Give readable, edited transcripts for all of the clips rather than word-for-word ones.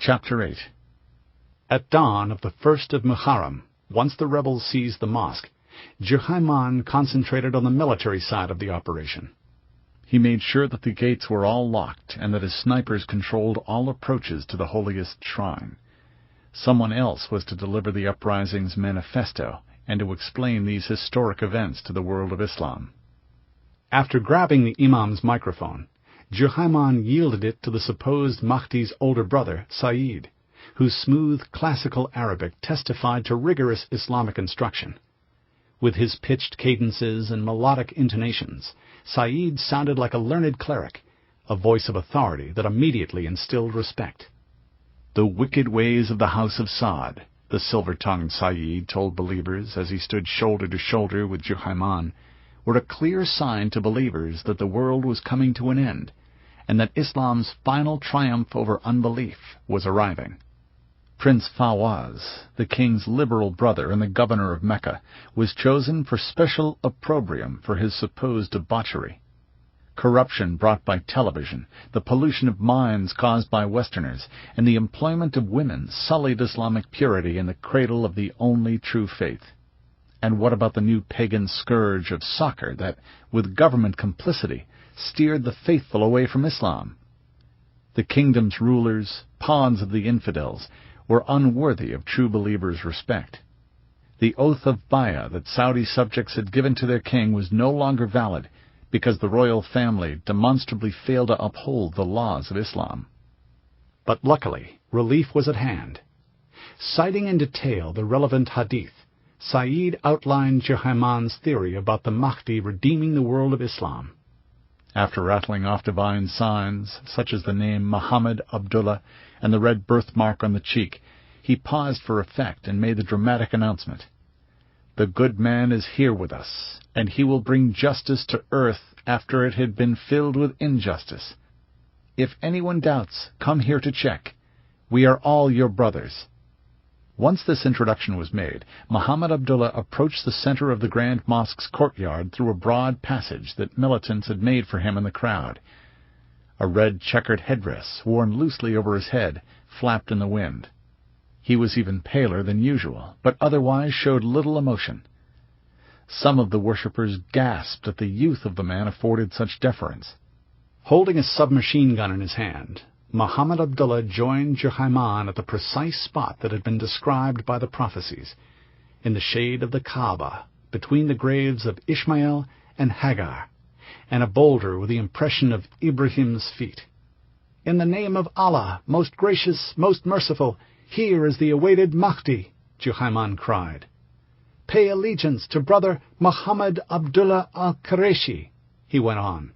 Chapter 8. At dawn of the 1st of Muharram, once the rebels seized the mosque, Juhayman concentrated on the military side of the operation. He made sure that the gates were all locked and that his snipers controlled all approaches to the holiest shrine. Someone else was to deliver the Uprising's manifesto and to explain these historic events to the world of Islam. After grabbing the Imam's microphone, Juhayman yielded it to the supposed Mahdi's older brother, Saeed, whose smooth classical Arabic testified to rigorous Islamic instruction. With his pitched cadences and melodic intonations, Saeed sounded like a learned cleric, a voice of authority that immediately instilled respect. "The wicked ways of the house of Saad," the silver-tongued Saeed told believers as he stood shoulder to shoulder with Juhayman, were a clear sign to believers that the world was coming to an end, and that Islam's final triumph over unbelief was arriving. Prince Fawaz, the king's liberal brother and the governor of Mecca, was chosen for special opprobrium for his supposed debauchery. Corruption brought by television, the pollution of minds caused by Westerners, and the employment of women sullied Islamic purity in the cradle of the only true faith. And what about the new pagan scourge of soccer that, with government complicity, steered the faithful away from Islam? The kingdom's rulers, pawns of the infidels, were unworthy of true believers' respect. The oath of bay'ah that Saudi subjects had given to their king was no longer valid because the royal family demonstrably failed to uphold the laws of Islam. But luckily, relief was at hand. Citing in detail the relevant hadith, Saeed outlined Juhayman's theory about the Mahdi redeeming the world of Islam. After rattling off divine signs, such as the name Muhammad Abdullah and the red birthmark on the cheek, he paused for effect and made the dramatic announcement. "The good man is here with us, and he will bring justice to earth after it had been filled with injustice. If anyone doubts, come here to check. We are all your brothers." Once this introduction was made, Muhammad Abdullah approached the center of the Grand Mosque's courtyard through a broad passage that militants had made for him in the crowd. A red checkered headdress, worn loosely over his head, flapped in the wind. He was even paler than usual, but otherwise showed little emotion. Some of the worshippers gasped at the youth of the man afforded such deference. Holding a submachine gun in his hand, Muhammad Abdullah joined Juhayman at the precise spot that had been described by the prophecies, in the shade of the Kaaba, between the graves of Ishmael and Hagar, and a boulder with the impression of Ibrahim's feet. "In the name of Allah, most gracious, most merciful, here is the awaited Mahdi," Juhayman cried. "Pay allegiance to brother Muhammad Abdullah al-Qureshi," he went on,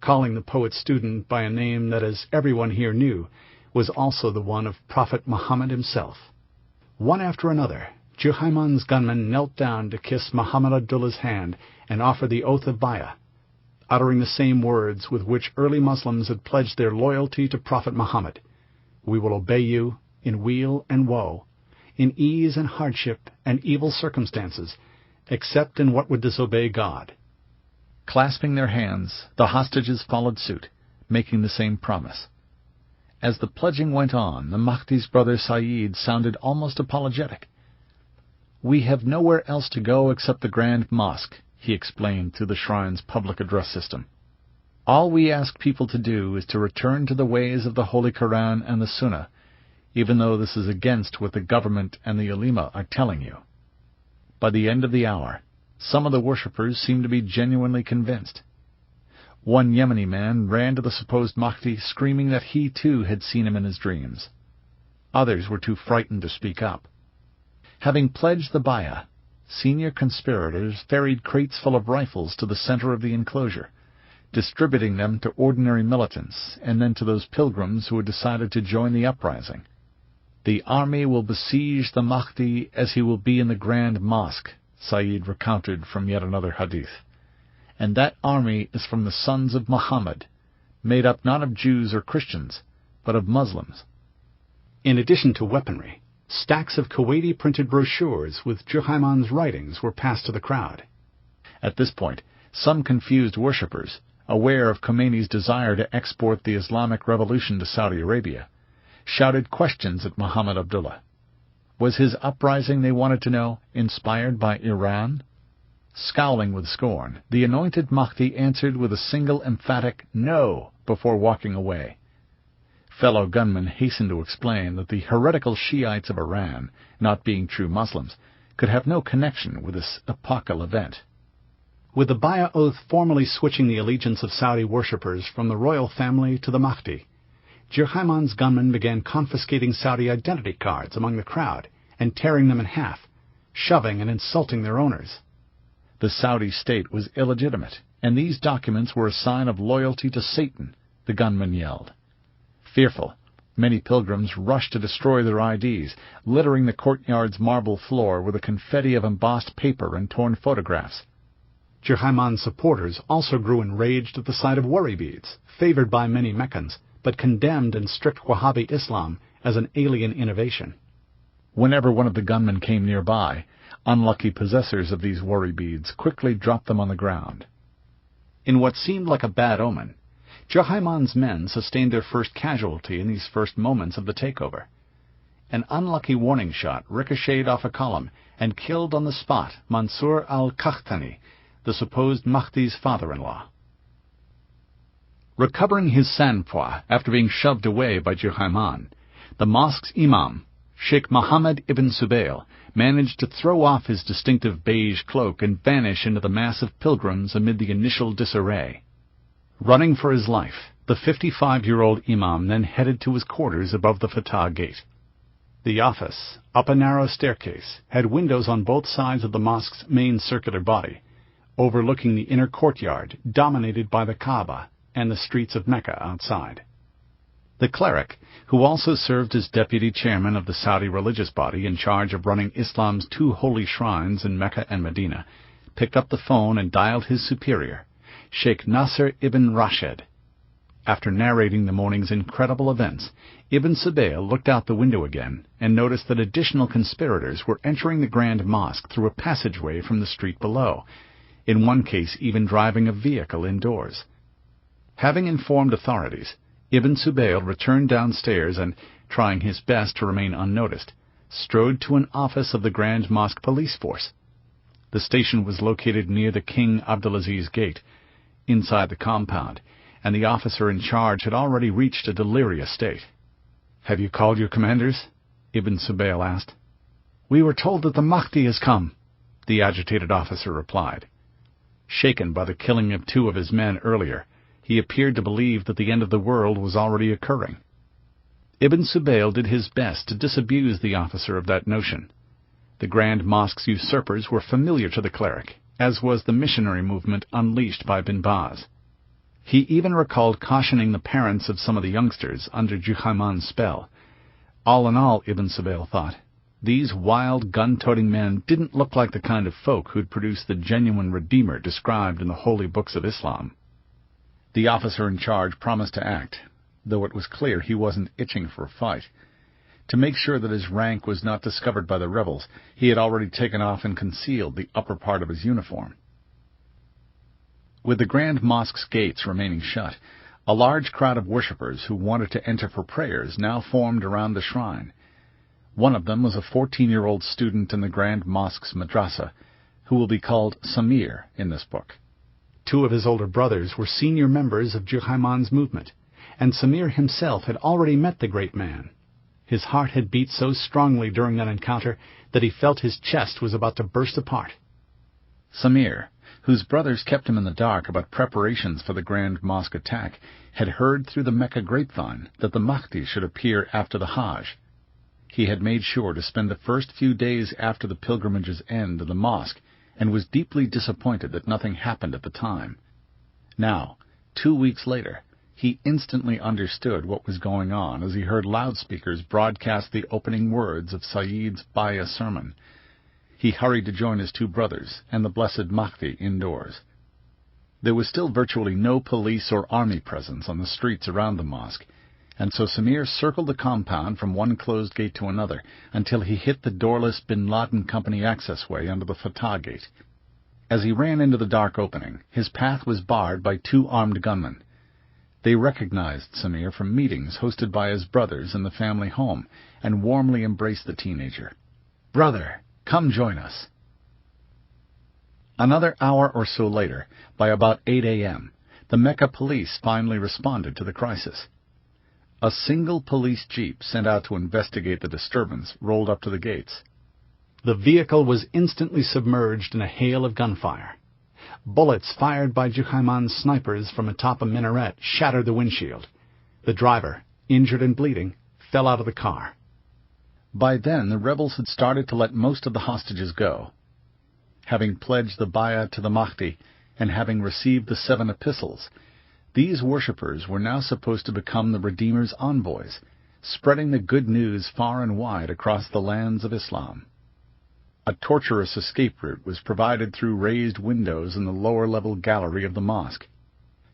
calling the poet's student by a name that, as everyone here knew, was also the one of Prophet Muhammad himself. One after another, Juhayman's gunmen knelt down to kiss Muhammad Abdullah's hand and offer the oath of bay'ah, uttering the same words with which early Muslims had pledged their loyalty to Prophet Muhammad. "We will obey you in weal and woe, in ease and hardship and evil circumstances, except in what would disobey God." Clasping their hands, the hostages followed suit, making the same promise. As the pledging went on, the Mahdi's brother Saeed sounded almost apologetic. "We have nowhere else to go except the Grand Mosque," he explained through the shrine's public address system. "All we ask people to do is to return to the ways of the Holy Quran and the Sunnah, even though this is against what the government and the ulema are telling you." By the end of the hour, some of the worshippers seemed to be genuinely convinced. One Yemeni man ran to the supposed Mahdi, screaming that he too had seen him in his dreams. Others were too frightened to speak up. Having pledged the bay'ah, senior conspirators ferried crates full of rifles to the center of the enclosure, distributing them to ordinary militants and then to those pilgrims who had decided to join the uprising. "The army will besiege the Mahdi as he will be in the Grand Mosque," Saeed recounted from yet another hadith. "And that army is from the sons of Muhammad, made up not of Jews or Christians, but of Muslims." In addition to weaponry, stacks of Kuwaiti printed brochures with Juhayman's writings were passed to the crowd. At this point, some confused worshippers, aware of Khomeini's desire to export the Islamic Revolution to Saudi Arabia, shouted questions at Muhammad Abdullah. Was his uprising, they wanted to know, inspired by Iran? Scowling with scorn, the anointed Mahdi answered with a single emphatic no before walking away. Fellow gunmen hastened to explain that the heretical Shiites of Iran, not being true Muslims, could have no connection with this epochal event. With the Bay'ah oath formally switching the allegiance of Saudi worshippers from the royal family to the Mahdi, Juhayman's gunmen began confiscating Saudi identity cards among the crowd and tearing them in half, shoving and insulting their owners. The Saudi state was illegitimate, and these documents were a sign of loyalty to Satan, the gunmen yelled. Fearful, many pilgrims rushed to destroy their IDs, littering the courtyard's marble floor with a confetti of embossed paper and torn photographs. Juhayman's supporters also grew enraged at the sight of worry beads, favored by many Meccans, but condemned in strict Wahhabi Islam as an alien innovation. Whenever one of the gunmen came nearby, unlucky possessors of these worry beads quickly dropped them on the ground. In what seemed like a bad omen, Juhayman's men sustained their first casualty in these first moments of the takeover. An unlucky warning shot ricocheted off a column and killed on the spot Mansur al-Qahtani, the supposed Mahdi's father-in-law. Recovering his sang-froid after being shoved away by Juhayman, the mosque's imam, Sheikh Mohammed ibn Subayl, managed to throw off his distinctive beige cloak and vanish into the mass of pilgrims amid the initial disarray. Running for his life, the 55-year-old imam then headed to his quarters above the Fatah Gate. The office, up a narrow staircase, had windows on both sides of the mosque's main circular body, overlooking the inner courtyard dominated by the Kaaba and the streets of Mecca outside. The cleric, who also served as deputy chairman of the Saudi religious body in charge of running Islam's two holy shrines in Mecca and Medina, picked up the phone and dialed his superior, Sheikh Nasser ibn Rashid. After narrating the morning's incredible events, Ibn Subayl looked out the window again and noticed that additional conspirators were entering the Grand Mosque through a passageway from the street below, in one case even driving a vehicle indoors. Having informed authorities, Ibn Subayl returned downstairs and, trying his best to remain unnoticed, strode to an office of the Grand Mosque police force. The station was located near the King Abdulaziz Gate, inside the compound, and the officer in charge had already reached a delirious state. "Have you called your commanders?" Ibn Subayl asked. "We were told that the Mahdi has come," the agitated officer replied. Shaken by the killing of two of his men earlier, he appeared to believe that the end of the world was already occurring. Ibn Subayl did his best to disabuse the officer of that notion. The Grand Mosque's usurpers were familiar to the cleric, as was the missionary movement unleashed by Bin Baz. He even recalled cautioning the parents of some of the youngsters under Juhayman's spell. All in all, Ibn Subayl thought, these wild, gun-toting men didn't look like the kind of folk who'd produce the genuine Redeemer described in the holy books of Islam. The officer in charge promised to act, though it was clear he wasn't itching for a fight. To make sure that his rank was not discovered by the rebels, he had already taken off and concealed the upper part of his uniform. With the Grand Mosque's gates remaining shut, a large crowd of worshippers who wanted to enter for prayers now formed around the shrine. One of them was a 14-year-old student in the Grand Mosque's madrasa, who will be called Samir in this book. Two of his older brothers were senior members of Juhayman's movement, and Samir himself had already met the great man. His heart had beat so strongly during that encounter that he felt his chest was about to burst apart. Samir, whose brothers kept him in the dark about preparations for the Grand Mosque attack, had heard through the Mecca grapevine that the Mahdi should appear after the Hajj. He had made sure to spend the first few days after the pilgrimage's end in the mosque, and was deeply disappointed that nothing happened at the time. Now, 2 weeks later, he instantly understood what was going on as he heard loudspeakers broadcast the opening words of Sayyid's Bay'ah sermon. He hurried to join his two brothers and the blessed Mahdi indoors. There was still virtually no police or army presence on the streets around the mosque, and so Samir circled the compound from one closed gate to another until he hit the doorless Bin Laden Company accessway under the Fatah Gate. As he ran into the dark opening, his path was barred by two armed gunmen. They recognized Samir from meetings hosted by his brothers in the family home and warmly embraced the teenager. "Brother, come join us." Another hour or so later, by about 8 a.m., the Mecca police finally responded to the crisis. A single police jeep sent out to investigate the disturbance rolled up to the gates. The vehicle was instantly submerged in a hail of gunfire. Bullets fired by Juhayman's snipers from atop a minaret shattered the windshield. The driver, injured and bleeding, fell out of the car. By then, the rebels had started to let most of the hostages go. Having pledged the bay'ah to the Mahdi and having received the 7 epistles, these worshippers were now supposed to become the Redeemer's envoys, spreading the good news far and wide across the lands of Islam. A tortuous escape route was provided through raised windows in the lower-level gallery of the mosque.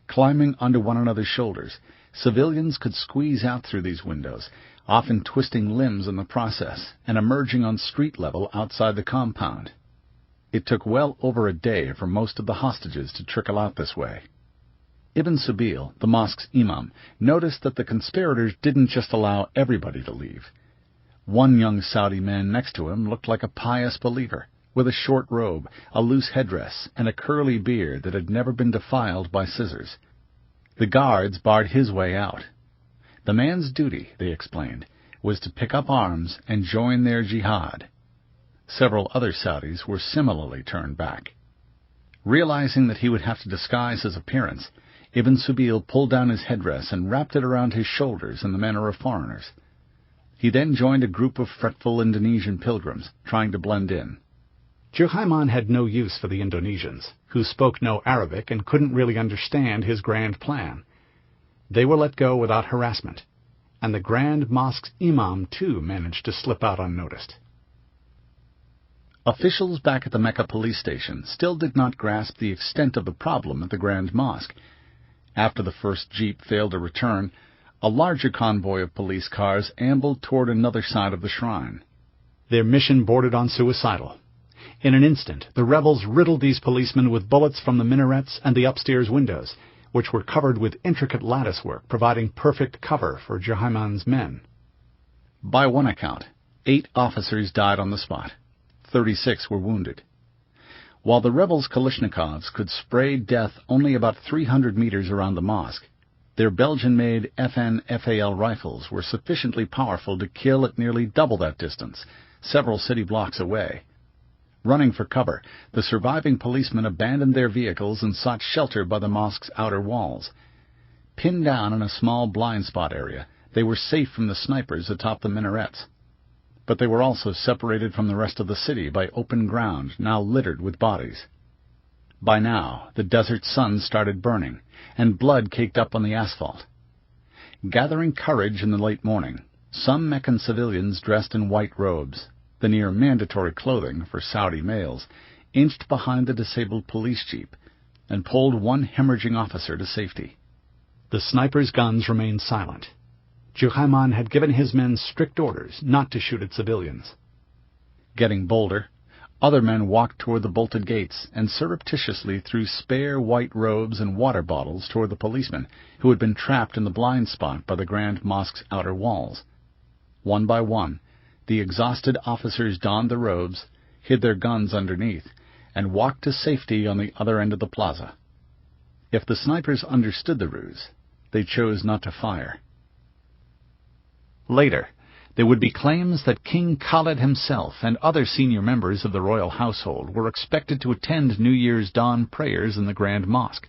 Climbing onto one another's shoulders, civilians could squeeze out through these windows, often twisting limbs in the process, and emerging on street level outside the compound. It took well over a day for most of the hostages to trickle out this way. Ibn Subil, the mosque's imam, noticed that the conspirators didn't just allow everybody to leave. One young Saudi man next to him looked like a pious believer, with a short robe, a loose headdress, and a curly beard that had never been defiled by scissors. The guards barred his way out. The man's duty, they explained, was to pick up arms and join their jihad. Several other Saudis were similarly turned back. Realizing that he would have to disguise his appearance, Ibn Subil pulled down his headdress and wrapped it around his shoulders in the manner of foreigners. He then joined a group of fretful Indonesian pilgrims, trying to blend in. Juhayman had no use for the Indonesians, who spoke no Arabic and couldn't really understand his grand plan. They were let go without harassment, and the Grand Mosque's imam, too, managed to slip out unnoticed. Officials back at the Mecca police station still did not grasp the extent of the problem at the Grand Mosque. After the first jeep failed to return, a larger convoy of police cars ambled toward another side of the shrine. Their mission bordered on suicidal. In an instant, the rebels riddled these policemen with bullets from the minarets and the upstairs windows, which were covered with intricate latticework, providing perfect cover for Juhayman's men. By one account, 8 officers died on the spot. 36 were wounded. While the rebels' Kalashnikovs could spray death only about 300 meters around the mosque, their Belgian-made FN-FAL rifles were sufficiently powerful to kill at nearly double that distance, several city blocks away. Running for cover, the surviving policemen abandoned their vehicles and sought shelter by the mosque's outer walls. Pinned down in a small blind spot area, they were safe from the snipers atop the minarets. But they were also separated from the rest of the city by open ground now littered with bodies. By now, the desert sun started burning, and blood caked up on the asphalt. Gathering courage in the late morning, some Meccan civilians dressed in white robes, the near-mandatory clothing for Saudi males, inched behind the disabled police jeep and pulled one hemorrhaging officer to safety. The snipers' guns remained silent. Juhayman had given his men strict orders not to shoot at civilians. Getting bolder, other men walked toward the bolted gates and surreptitiously threw spare white robes and water bottles toward the policemen who had been trapped in the blind spot by the Grand Mosque's outer walls. One by one, the exhausted officers donned the robes, hid their guns underneath, and walked to safety on the other end of the plaza. If the snipers understood the ruse, they chose not to fire. Later, there would be claims that King Khalid himself and other senior members of the royal household were expected to attend New Year's dawn prayers in the Grand Mosque.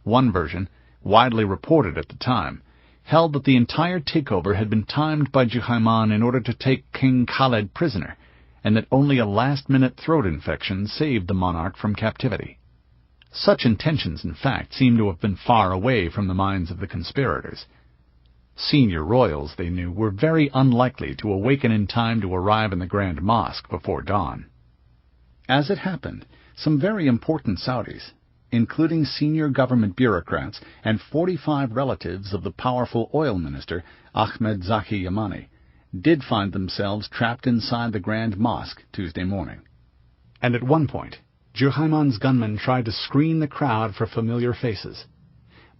One version, widely reported at the time, held that the entire takeover had been timed by Juhayman in order to take King Khalid prisoner, and that only a last-minute throat infection saved the monarch from captivity. Such intentions, in fact, seem to have been far away from the minds of the conspirators. Senior royals, they knew, were very unlikely to awaken in time to arrive in the Grand Mosque before dawn. As it happened, some very important Saudis, including senior government bureaucrats and 45 relatives of the powerful oil minister Ahmed Zaki Yamani, did find themselves trapped inside the Grand Mosque Tuesday morning. And at one point, Juhayman's gunmen tried to screen the crowd for familiar faces.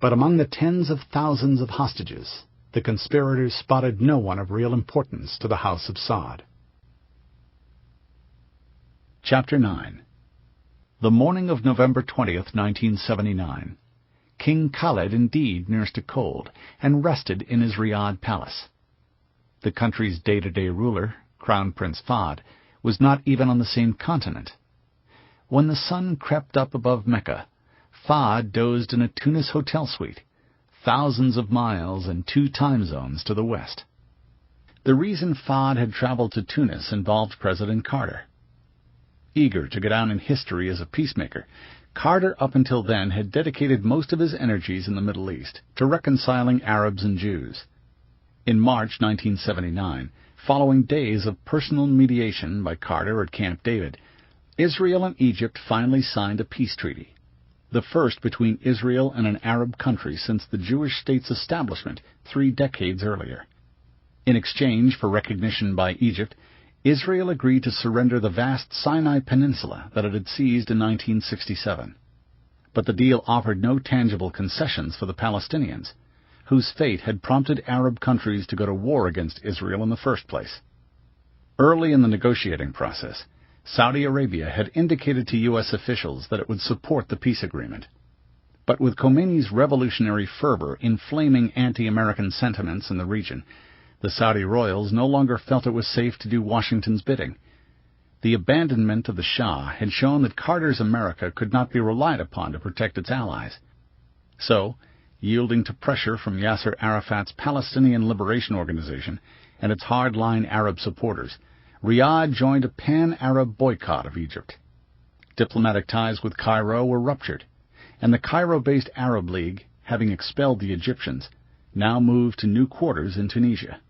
But among the tens of thousands of hostages, the conspirators spotted no one of real importance to the House of Saud. Chapter 9. The morning of November 20th, 1979, King Khaled indeed nursed a cold and rested in his Riyadh palace. The country's day-to-day ruler, Crown Prince Fahd, was not even on the same continent. When the sun crept up above Mecca, Fahd dozed in a Tunis hotel suite, thousands of miles and 2 time zones to the west. The reason Fahd had traveled to Tunis involved President Carter. Eager to go down in history as a peacemaker, Carter up until then had dedicated most of his energies in the Middle East to reconciling Arabs and Jews. In March 1979, following days of personal mediation by Carter at Camp David, Israel and Egypt finally signed a peace treaty, the first between Israel and an Arab country since the Jewish state's establishment 3 decades earlier. In exchange for recognition by Egypt, Israel agreed to surrender the vast Sinai Peninsula that it had seized in 1967. But the deal offered no tangible concessions for the Palestinians, whose fate had prompted Arab countries to go to war against Israel in the first place. Early in the negotiating process, Saudi Arabia had indicated to U.S. officials that it would support the peace agreement. But with Khomeini's revolutionary fervor inflaming anti-American sentiments in the region, the Saudi royals no longer felt it was safe to do Washington's bidding. The abandonment of the Shah had shown that Carter's America could not be relied upon to protect its allies. So, yielding to pressure from Yasser Arafat's Palestinian Liberation Organization and its hard-line Arab supporters, Riyadh joined a pan-Arab boycott of Egypt. Diplomatic ties with Cairo were ruptured, and the Cairo-based Arab League, having expelled the Egyptians, now moved to new quarters in Tunisia.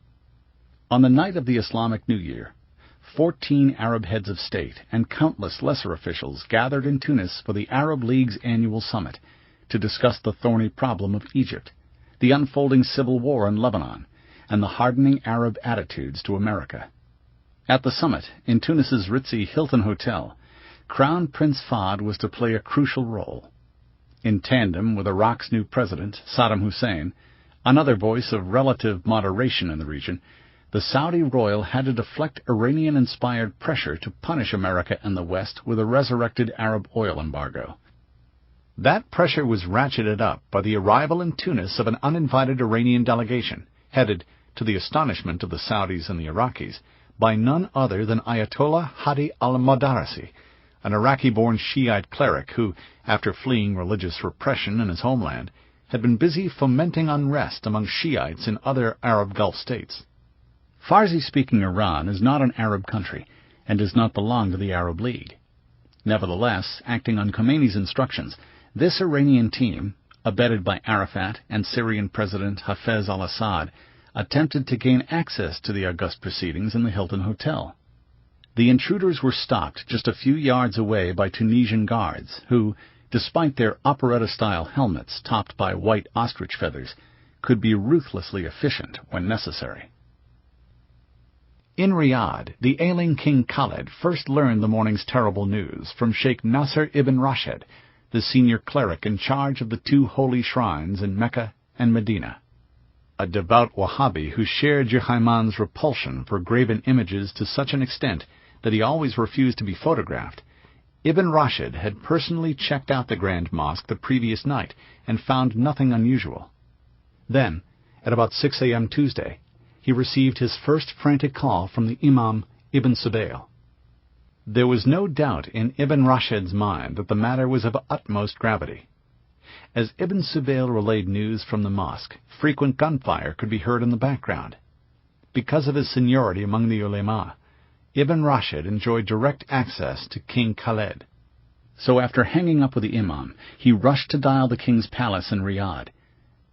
On the night of the Islamic New Year, 14 Arab heads of state and countless lesser officials gathered in Tunis for the Arab League's annual summit to discuss the thorny problem of Egypt, the unfolding civil war in Lebanon, and the hardening Arab attitudes to America. At the summit, in Tunis's ritzy Hilton Hotel, Crown Prince Fahd was to play a crucial role. In tandem with Iraq's new president, Saddam Hussein, another voice of relative moderation in the region, the Saudi royal had to deflect Iranian-inspired pressure to punish America and the West with a resurrected Arab oil embargo. That pressure was ratcheted up by the arrival in Tunis of an uninvited Iranian delegation, headed, to the astonishment of the Saudis and the Iraqis, by none other than Ayatollah Hadi al-Modarresi, an Iraqi-born Shiite cleric who, after fleeing religious repression in his homeland, had been busy fomenting unrest among Shiites in other Arab Gulf states. Farsi-speaking Iran is not an Arab country and does not belong to the Arab League. Nevertheless, acting on Khomeini's instructions, this Iranian team, abetted by Arafat and Syrian President Hafez al-Assad, attempted to gain access to the august proceedings in the Hilton Hotel. The intruders were stopped just a few yards away by Tunisian guards who, despite their operetta-style helmets topped by white ostrich feathers, could be ruthlessly efficient when necessary. In Riyadh, the ailing King Khaled first learned the morning's terrible news from Sheikh Nasser ibn Rashid, the senior cleric in charge of the 2 holy shrines in Mecca and Medina. A devout Wahhabi who shared Juhayman's repulsion for graven images to such an extent that he always refused to be photographed, Ibn Rashid had personally checked out the Grand Mosque the previous night and found nothing unusual. Then, at about 6 a.m. Tuesday, he received his first frantic call from the Imam Ibn Subayl. There was no doubt in Ibn Rashid's mind that the matter was of utmost gravity. As Ibn Subayl relayed news from the mosque, frequent gunfire could be heard in the background. Because of his seniority among the ulema, Ibn Rashid enjoyed direct access to King Khaled. So after hanging up with the imam, he rushed to dial the king's palace in Riyadh.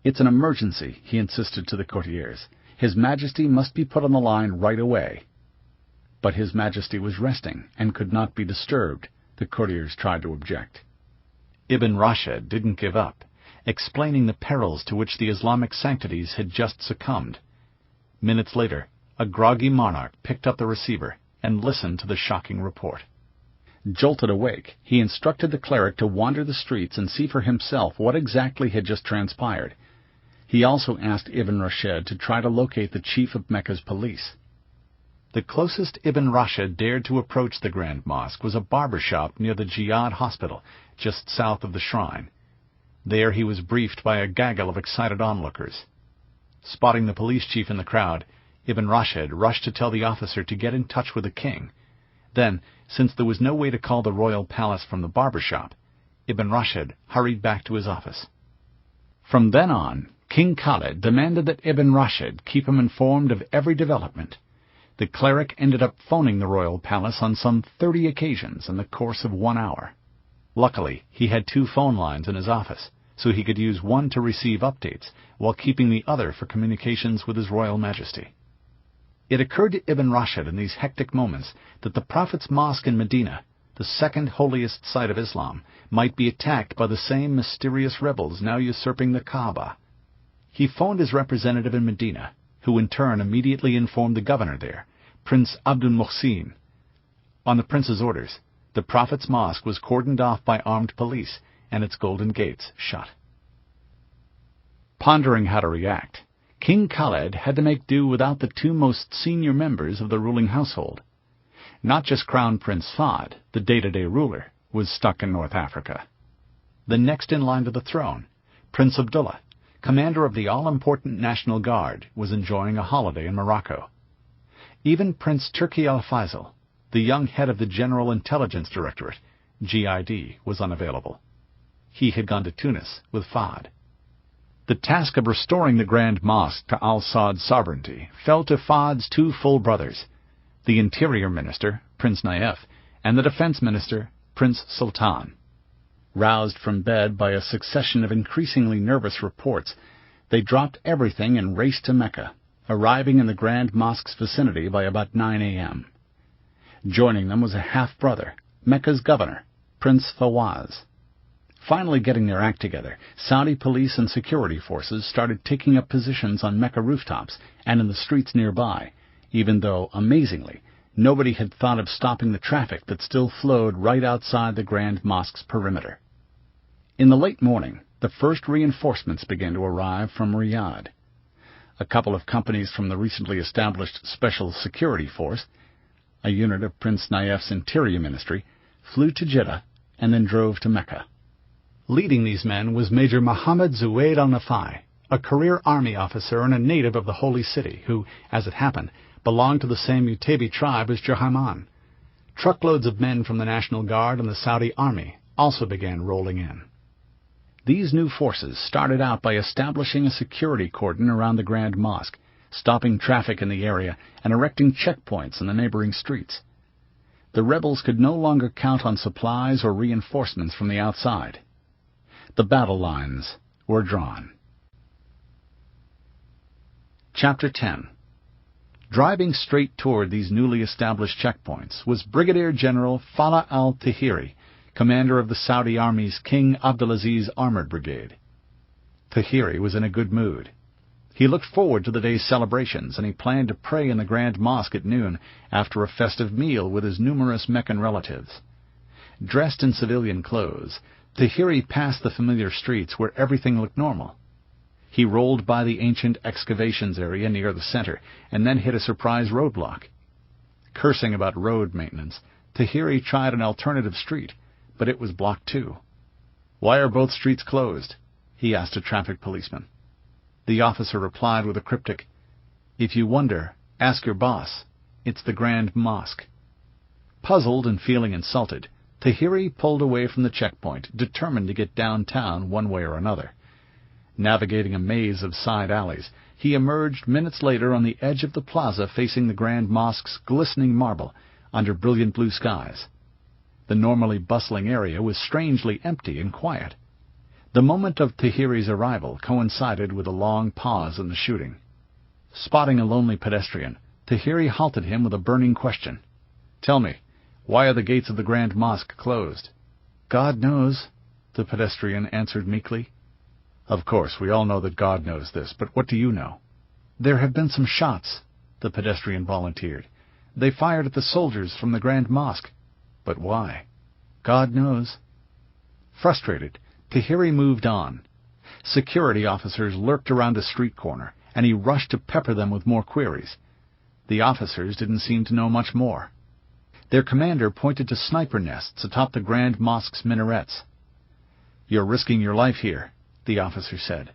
"It's an emergency," he insisted to the courtiers. "His Majesty must be put on the line right away." But His Majesty was resting and could not be disturbed, the courtiers tried to object. Ibn Rashid didn't give up, explaining the perils to which the Islamic sanctities had just succumbed. Minutes later, a groggy monarch picked up the receiver and listened to the shocking report. Jolted awake, he instructed the cleric to wander the streets and see for himself what exactly had just transpired. He also asked Ibn Rashid to try to locate the chief of Mecca's police. The closest Ibn Rashid dared to approach the Grand Mosque was a barber shop near the Jihad hospital, just south of the shrine. There he was briefed by a gaggle of excited onlookers. Spotting the police chief in the crowd, Ibn Rashid rushed to tell the officer to get in touch with the king. Then, since there was no way to call the royal palace from the barber shop, Ibn Rashid hurried back to his office. From then on, King Khalid demanded that Ibn Rashid keep him informed of every development. The cleric ended up phoning the royal palace on some 30 occasions in the course of 1 hour. Luckily, he had 2 phone lines in his office, so he could use one to receive updates while keeping the other for communications with His Royal Majesty. It occurred to Ibn Rashid in these hectic moments that the Prophet's mosque in Medina, the second holiest site of Islam, might be attacked by the same mysterious rebels now usurping the Kaaba. He phoned his representative in Medina, who in turn immediately informed the governor there, Prince Abdul Muhsin. On the prince's orders, the Prophet's mosque was cordoned off by armed police and its golden gates shut. Pondering how to react, King Khalid had to make do without the 2 most senior members of the ruling household. Not just Crown Prince Fahd, the day-to-day ruler, was stuck in North Africa. The next in line to the throne, Prince Abdullah, commander of the all-important National Guard, was enjoying a holiday in Morocco. Even Prince Turki al-Faisal, the young head of the General Intelligence Directorate, GID, was unavailable. He had gone to Tunis with Fahd. The task of restoring the Grand Mosque to al-Saud's sovereignty fell to Fahd's 2 full brothers, the Interior Minister, Prince Naif, and the Defense Minister, Prince Sultan. Roused from bed by a succession of increasingly nervous reports, they dropped everything and raced to Mecca, arriving in the Grand Mosque's vicinity by about 9 a.m. Joining them was a half-brother, Mecca's governor, Prince Fawaz. Finally getting their act together, Saudi police and security forces started taking up positions on Mecca rooftops and in the streets nearby, even though, amazingly, nobody had thought of stopping the traffic that still flowed right outside the Grand Mosque's perimeter. In the late morning, the first reinforcements began to arrive from Riyadh. A couple of companies from the recently established Special Security Force, a unit of Prince Naif's Interior Ministry, flew to Jeddah and then drove to Mecca. Leading these men was Major Muhammad Zuwaid al-Nafai, a career army officer and a native of the Holy City who, as it happened, belonged to the same Uteybi tribe as Juhayman. Truckloads of men from the National Guard and the Saudi Army also began rolling in. These new forces started out by establishing a security cordon around the Grand Mosque, stopping traffic in the area and erecting checkpoints in the neighboring streets. The rebels could no longer count on supplies or reinforcements from the outside. The battle lines were drawn. Chapter 10. Driving straight toward these newly established checkpoints was Brigadier General Falah al-Tahiri, commander of the Saudi Army's King Abdulaziz Armored Brigade. Tahiri was in a good mood. He looked forward to the day's celebrations, and he planned to pray in the Grand Mosque at noon after a festive meal with his numerous Meccan relatives. Dressed in civilian clothes, Tahiri passed the familiar streets where everything looked normal. He rolled by the ancient excavations area near the center and then hit a surprise roadblock. Cursing about road maintenance, Tahiri tried an alternative street, but it was blocked too. "Why are both streets closed?" he asked a traffic policeman. The officer replied with a cryptic, "If you wonder, ask your boss. It's the Grand Mosque." Puzzled and feeling insulted, Tahiri pulled away from the checkpoint, determined to get downtown one way or another. Navigating a maze of side alleys, he emerged minutes later on the edge of the plaza facing the Grand Mosque's glistening marble under brilliant blue skies. The normally bustling area was strangely empty and quiet. The moment of Tahiri's arrival coincided with a long pause in the shooting. Spotting a lonely pedestrian, Tahiri halted him with a burning question. "Tell me, why are the gates of the Grand Mosque closed?" "God knows," the pedestrian answered meekly. "Of course, we all know that God knows this, but what do you know?" "There have been some shots," the pedestrian volunteered. "They fired at the soldiers from the Grand Mosque." "But why?" God knows. Frustrated, Tahiri moved on. Security officers lurked around a street corner, and he rushed to pepper them with more queries. The officers didn't seem to know much more. Their commander pointed to sniper nests atop the Grand Mosque's minarets. "You're risking your life here," the officer said.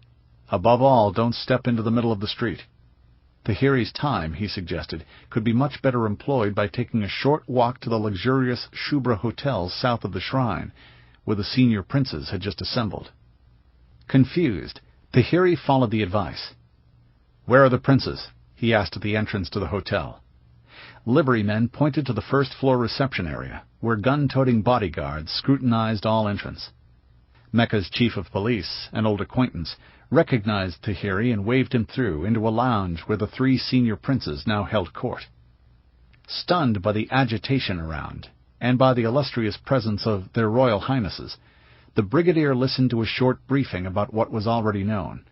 "Above all, don't step into the middle of the street." Tahiri's time, he suggested, could be much better employed by taking a short walk to the luxurious Shubra hotels south of the shrine, where the senior princes had just assembled. Confused, Tahiri followed the advice. "Where are the princes?" he asked at the entrance to the hotel. Liverymen pointed to the first-floor reception area, where gun-toting bodyguards scrutinized all entrance. Mecca's chief of police, an old acquaintance, recognized Tahiri and waved him through into a lounge where the 3 senior princes now held court. Stunned by the agitation around, and by the illustrious presence of their royal highnesses, the brigadier listened to a short briefing about what was already known.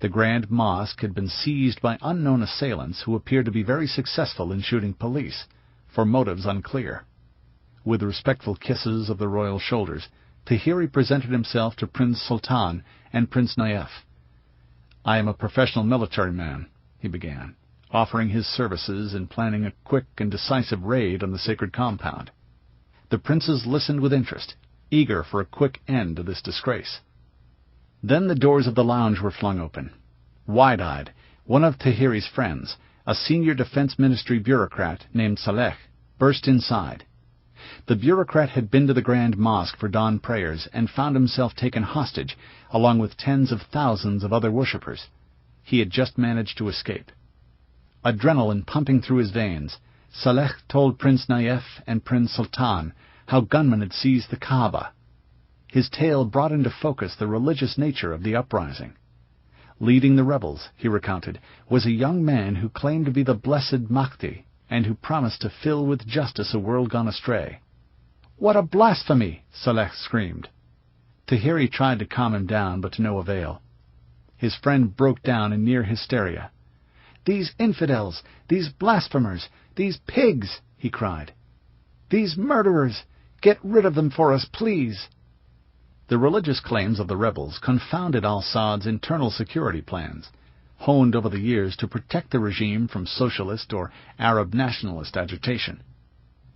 The Grand Mosque had been seized by unknown assailants who appeared to be very successful in shooting police, for motives unclear. With respectful kisses of the royal shoulders, Tahiri presented himself to Prince Sultan and Prince Naif. "I am a professional military man," he began, offering his services in planning a quick and decisive raid on the sacred compound. The princes listened with interest, eager for a quick end to this disgrace. Then the doors of the lounge were flung open. Wide-eyed, one of Tahiri's friends, a senior defense ministry bureaucrat named Saleh, burst inside. The bureaucrat had been to the Grand Mosque for dawn prayers and found himself taken hostage, along with tens of thousands of other worshippers. He had just managed to escape. Adrenaline pumping through his veins, Saleh told Prince Naif and Prince Sultan how gunmen had seized the Kaaba. His tale brought into focus the religious nature of the uprising. Leading the rebels, he recounted, was a young man who claimed to be the blessed Mahdi, and who promised to fill with justice a world gone astray. "What a blasphemy!" Saleh screamed. Tahiri tried to calm him down, but to no avail. His friend broke down in near hysteria. "These infidels, these blasphemers, these pigs!" he cried. "These murderers! Get rid of them for us, please!" The religious claims of the rebels confounded al-Assad's internal security plans, honed over the years to protect the regime from socialist or Arab nationalist agitation.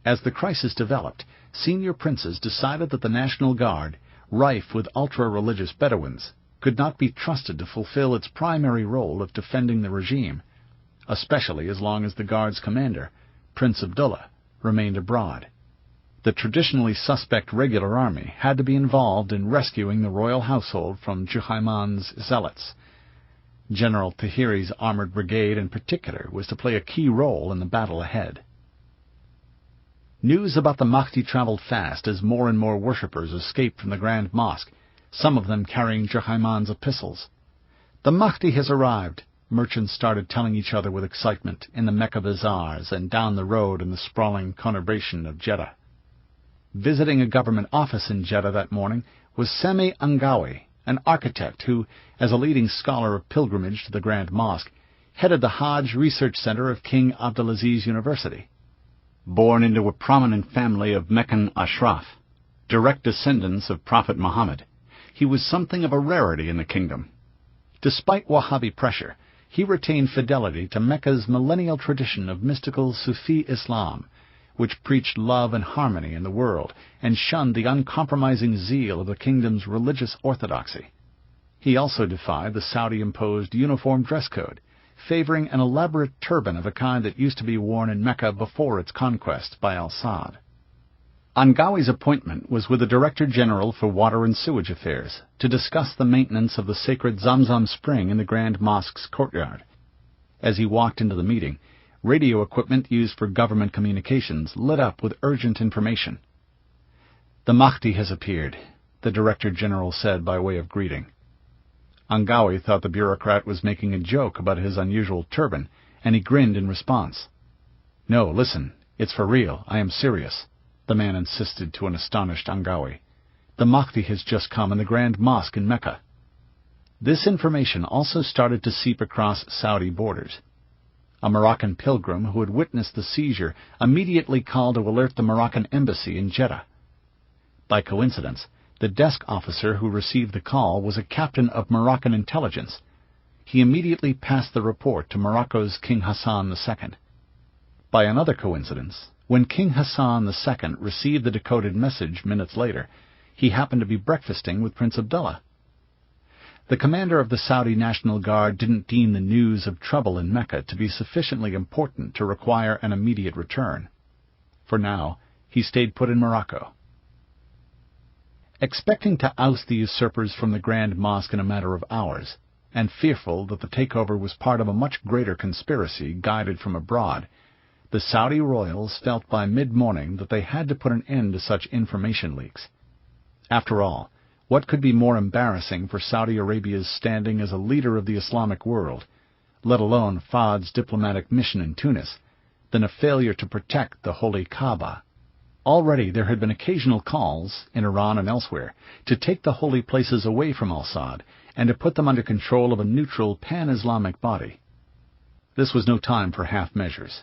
As the crisis developed, senior princes decided that the National Guard, rife with ultra-religious Bedouins, could not be trusted to fulfill its primary role of defending the regime, especially as long as the Guard's commander, Prince Abdullah, remained abroad. The traditionally suspect regular army had to be involved in rescuing the royal household from Juhayman's zealots. General Tahiri's armored brigade in particular was to play a key role in the battle ahead. News about the Mahdi traveled fast as more and more worshippers escaped from the Grand Mosque, some of them carrying Juhayman's epistles. "The Mahdi has arrived," merchants started telling each other with excitement in the Mecca bazaars and down the road in the sprawling conurbation of Jeddah. Visiting a government office in Jeddah that morning was Semi Angawi, an architect who, as a leading scholar of pilgrimage to the Grand Mosque, headed the Hajj Research Center of King Abdulaziz University. Born into a prominent family of Meccan Ashraf, direct descendants of Prophet Muhammad, he was something of a rarity in the kingdom. Despite Wahhabi pressure, he retained fidelity to Mecca's millennial tradition of mystical Sufi Islam, which preached love and harmony in the world and shunned the uncompromising zeal of the kingdom's religious orthodoxy. He also defied the Saudi-imposed uniform dress code, favoring an elaborate turban of a kind that used to be worn in Mecca before its conquest by al-Assad. Angawi's appointment was with the Director General for Water and Sewage Affairs to discuss the maintenance of the sacred Zamzam spring in the Grand Mosque's courtyard. As he walked into the meeting, radio equipment used for government communications lit up with urgent information. "The Mahdi has appeared," the Director General said by way of greeting. Angawi thought the bureaucrat was making a joke about his unusual turban, and he grinned in response. "No, listen, it's for real, I am serious," the man insisted to an astonished Angawi. "The Mahdi has just come in the Grand Mosque in Mecca." This information also started to seep across Saudi borders. A Moroccan pilgrim who had witnessed the seizure immediately called to alert the Moroccan embassy in Jeddah. By coincidence, the desk officer who received the call was a captain of Moroccan intelligence. He immediately passed the report to Morocco's King Hassan II. By another coincidence, when King Hassan II received the decoded message minutes later, he happened to be breakfasting with Prince Abdullah. The commander of the Saudi National Guard didn't deem the news of trouble in Mecca to be sufficiently important to require an immediate return. For now, he stayed put in Morocco. Expecting to oust the usurpers from the Grand Mosque in a matter of hours, and fearful that the takeover was part of a much greater conspiracy guided from abroad, the Saudi royals felt by mid-morning that they had to put an end to such information leaks. After all, what could be more embarrassing for Saudi Arabia's standing as a leader of the Islamic world, let alone Fahd's diplomatic mission in Tunis, than a failure to protect the Holy Kaaba? Already there had been occasional calls, in Iran and elsewhere, to take the holy places away from al-Saud and to put them under control of a neutral pan-Islamic body. This was no time for half measures.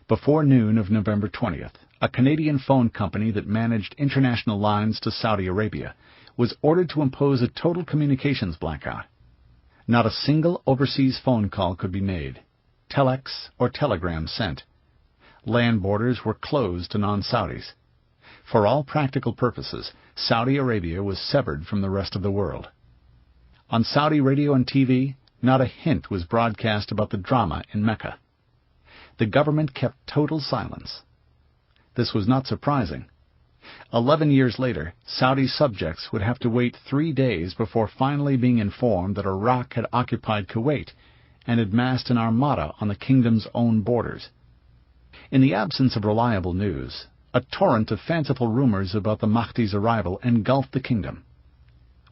Before noon of November 20th, a Canadian phone company that managed international lines to Saudi Arabia was ordered to impose a total communications blackout. Not a single overseas phone call could be made, telex or telegram sent. Land borders were closed to non-Saudis. For all practical purposes, Saudi Arabia was severed from the rest of the world. On Saudi radio and TV, not a hint was broadcast about the drama in Mecca. The government kept total silence. This was not surprising. 11 years later, Saudi subjects would have to wait 3 days before finally being informed that Iraq had occupied Kuwait and had massed an armada on the kingdom's own borders. In the absence of reliable news, a torrent of fanciful rumors about the Mahdi's arrival engulfed the kingdom.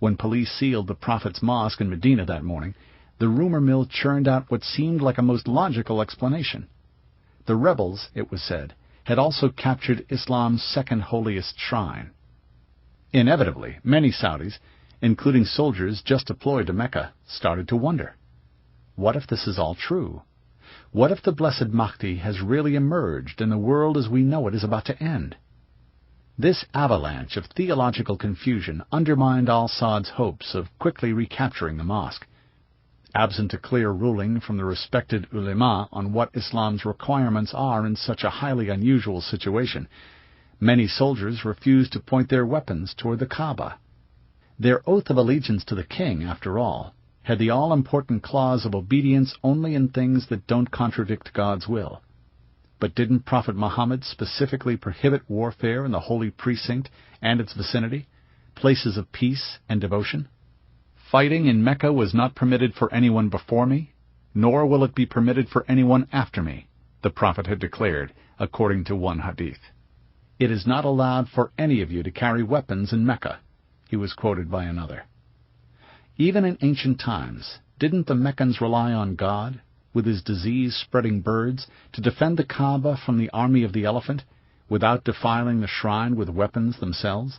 When police sealed the Prophet's mosque in Medina that morning, the rumor mill churned out what seemed like a most logical explanation. The rebels, it was said, had also captured Islam's second holiest shrine. Inevitably, many Saudis, including soldiers just deployed to Mecca, started to wonder, what if this is all true? What if the blessed Mahdi has really emerged and the world as we know it is about to end? This avalanche of theological confusion undermined al-Saud's hopes of quickly recapturing the mosque. Absent a clear ruling from the respected ulema on what Islam's requirements are in such a highly unusual situation, many soldiers refused to point their weapons toward the Kaaba. Their oath of allegiance to the king, after all, had the all-important clause of obedience only in things that don't contradict God's will. But didn't Prophet Muhammad specifically prohibit warfare in the holy precinct and its vicinity, places of peace and devotion? Fighting in Mecca was not permitted for anyone before me, nor will it be permitted for anyone after me, the Prophet had declared, according to one hadith. It is not allowed for any of you to carry weapons in Mecca, he was quoted by another. Even in ancient times, didn't the Meccans rely on God, with his disease-spreading birds, to defend the Kaaba from the army of the elephant, without defiling the shrine with weapons themselves?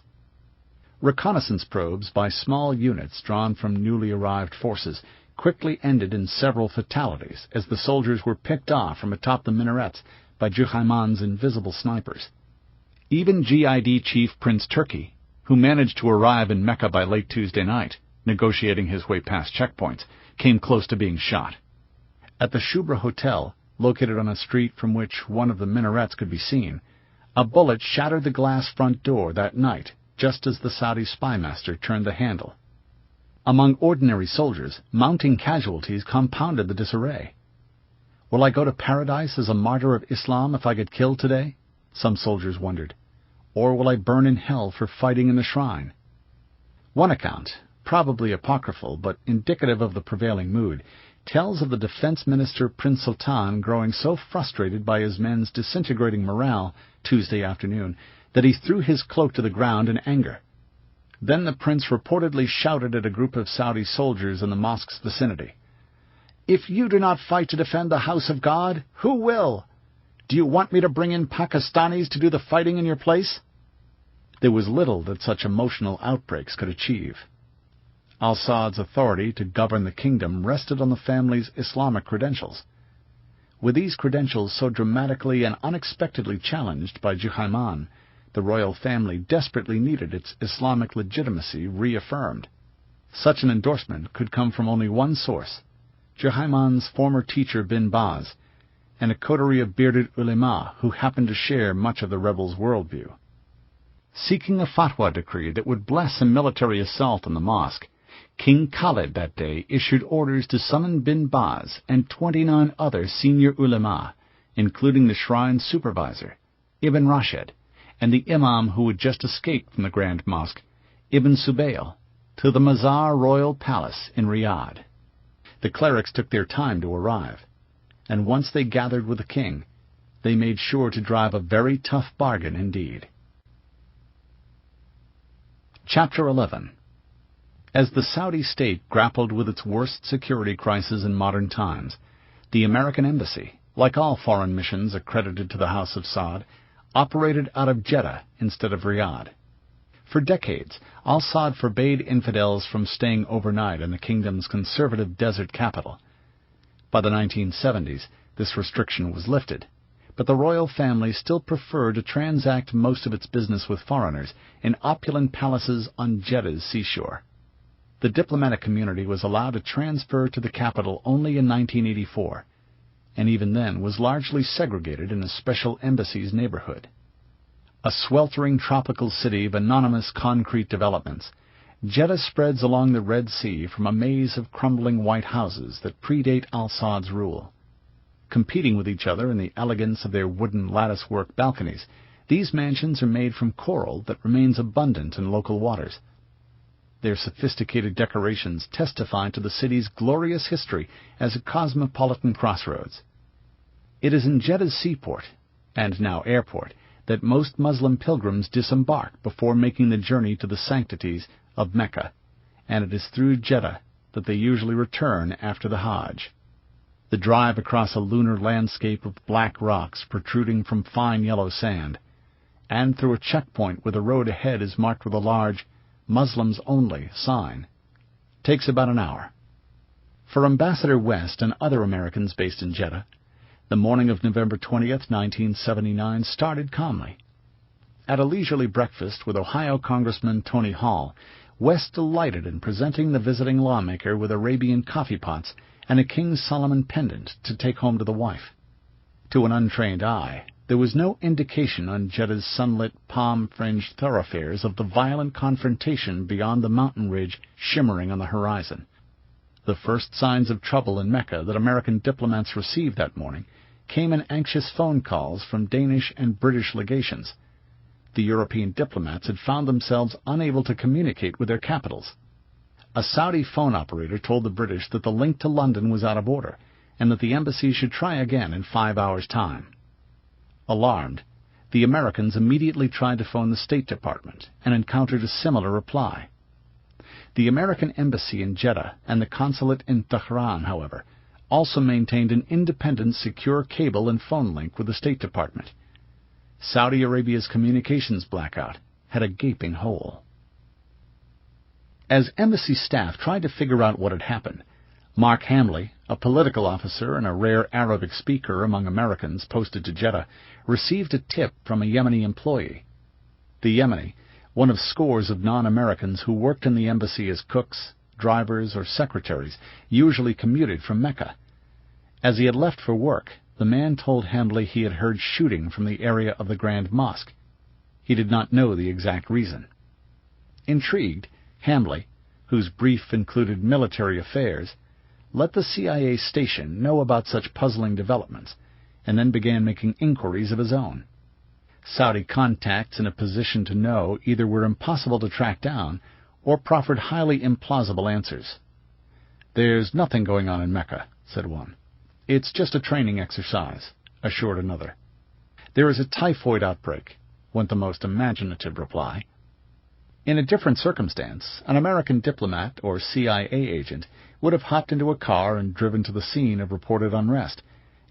Reconnaissance probes by small units drawn from newly arrived forces quickly ended in several fatalities as the soldiers were picked off from atop the minarets by Juhayman's invisible snipers. Even GID Chief Prince Turki, who managed to arrive in Mecca by late Tuesday night, negotiating his way past checkpoints, came close to being shot. At the Shubra Hotel, located on a street from which one of the minarets could be seen, a bullet shattered the glass front door that night, just as the Saudi spymaster turned the handle. Among ordinary soldiers, mounting casualties compounded the disarray. Will I go to paradise as a martyr of Islam if I get killed today? Some soldiers wondered. Or will I burn in hell for fighting in the shrine? One account, probably apocryphal but indicative of the prevailing mood, tells of the defense minister Prince Sultan growing so frustrated by his men's disintegrating morale Tuesday afternoon that he threw his cloak to the ground in anger. Then the prince reportedly shouted at a group of Saudi soldiers in the mosque's vicinity, "If you do not fight to defend the house of God, who will? Do you want me to bring in Pakistanis to do the fighting in your place?" There was little that such emotional outbreaks could achieve. Al-Saud's authority to govern the kingdom rested on the family's Islamic credentials. With these credentials so dramatically and unexpectedly challenged by Juhayman, The royal family desperately needed its Islamic legitimacy reaffirmed. Such an endorsement could come from only one source: Juhayman's former teacher bin Baz, and a coterie of bearded ulema who happened to share much of the rebels' worldview. Seeking a fatwa decree that would bless a military assault on the mosque, King Khalid that day issued orders to summon bin Baz and 29 other senior ulema, including the shrine supervisor, Ibn Rashid, and the imam who had just escaped from the Grand Mosque, Ibn Subayl, to the Mazar Royal Palace in Riyadh. The clerics took their time to arrive, and once they gathered with the king, they made sure to drive a very tough bargain indeed. Chapter 11. As the Saudi state grappled with its worst security crisis in modern times, the American embassy, like all foreign missions accredited to the House of Saud, operated out of Jeddah instead of Riyadh. For decades, al-Saud forbade infidels from staying overnight in the kingdom's conservative desert capital. By the 1970s, this restriction was lifted, but the royal family still preferred to transact most of its business with foreigners in opulent palaces on Jeddah's seashore. The diplomatic community was allowed to transfer to the capital only in 1984, and even then was largely segregated in a special embassy's neighborhood. A sweltering tropical city of anonymous concrete developments, Jeddah spreads along the Red Sea from a maze of crumbling white houses that predate al-Saud's rule. Competing with each other in the elegance of their wooden latticework balconies, these mansions are made from coral that remains abundant in local waters. Their sophisticated decorations testify to the city's glorious history as a cosmopolitan crossroads. It is in Jeddah's seaport, and now airport, that most Muslim pilgrims disembark before making the journey to the sanctities of Mecca, and it is through Jeddah that they usually return after the Hajj. The drive across a lunar landscape of black rocks protruding from fine yellow sand, and through a checkpoint where the road ahead is marked with a large "Muslims Only" sign, takes about an hour. For Ambassador West and other Americans based in Jeddah, the morning of November 20th, 1979 started calmly. At a leisurely breakfast with Ohio Congressman Tony Hall, West delighted in presenting the visiting lawmaker with Arabian coffee pots and a King Solomon pendant to take home to the wife. To an untrained eye, there was no indication on Jeddah's sunlit, palm-fringed thoroughfares of the violent confrontation beyond the mountain ridge shimmering on the horizon. The first signs of trouble in Mecca that American diplomats received that morning came in anxious phone calls from Danish and British legations. The European diplomats had found themselves unable to communicate with their capitals. A Saudi phone operator told the British that the link to London was out of order, and that the embassy should try again in 5 hours' time. Alarmed, the Americans immediately tried to phone the State Department and encountered a similar reply. The American embassy in Jeddah and the consulate in Tehran, however, also maintained an independent secure cable and phone link with the State Department. Saudi Arabia's communications blackout had a gaping hole. As embassy staff tried to figure out what had happened, Mark Hamley, a political officer and a rare Arabic speaker among Americans posted to Jeddah, received a tip from a Yemeni employee. The Yemeni, one of scores of non-Americans who worked in the embassy as cooks, drivers, or secretaries, usually commuted from Mecca. As he had left for work, the man told Hamley he had heard shooting from the area of the Grand Mosque. He did not know the exact reason. Intrigued, Hamley, whose brief included military affairs, let the CIA station know about such puzzling developments, and then began making inquiries of his own. Saudi contacts in a position to know either were impossible to track down or proffered highly implausible answers. "There's nothing going on in Mecca," said one. "It's just a training exercise," assured another. "There is a typhoid outbreak," went the most imaginative reply. In a different circumstance, an American diplomat or CIA agent would have hopped into a car and driven to the scene of reported unrest,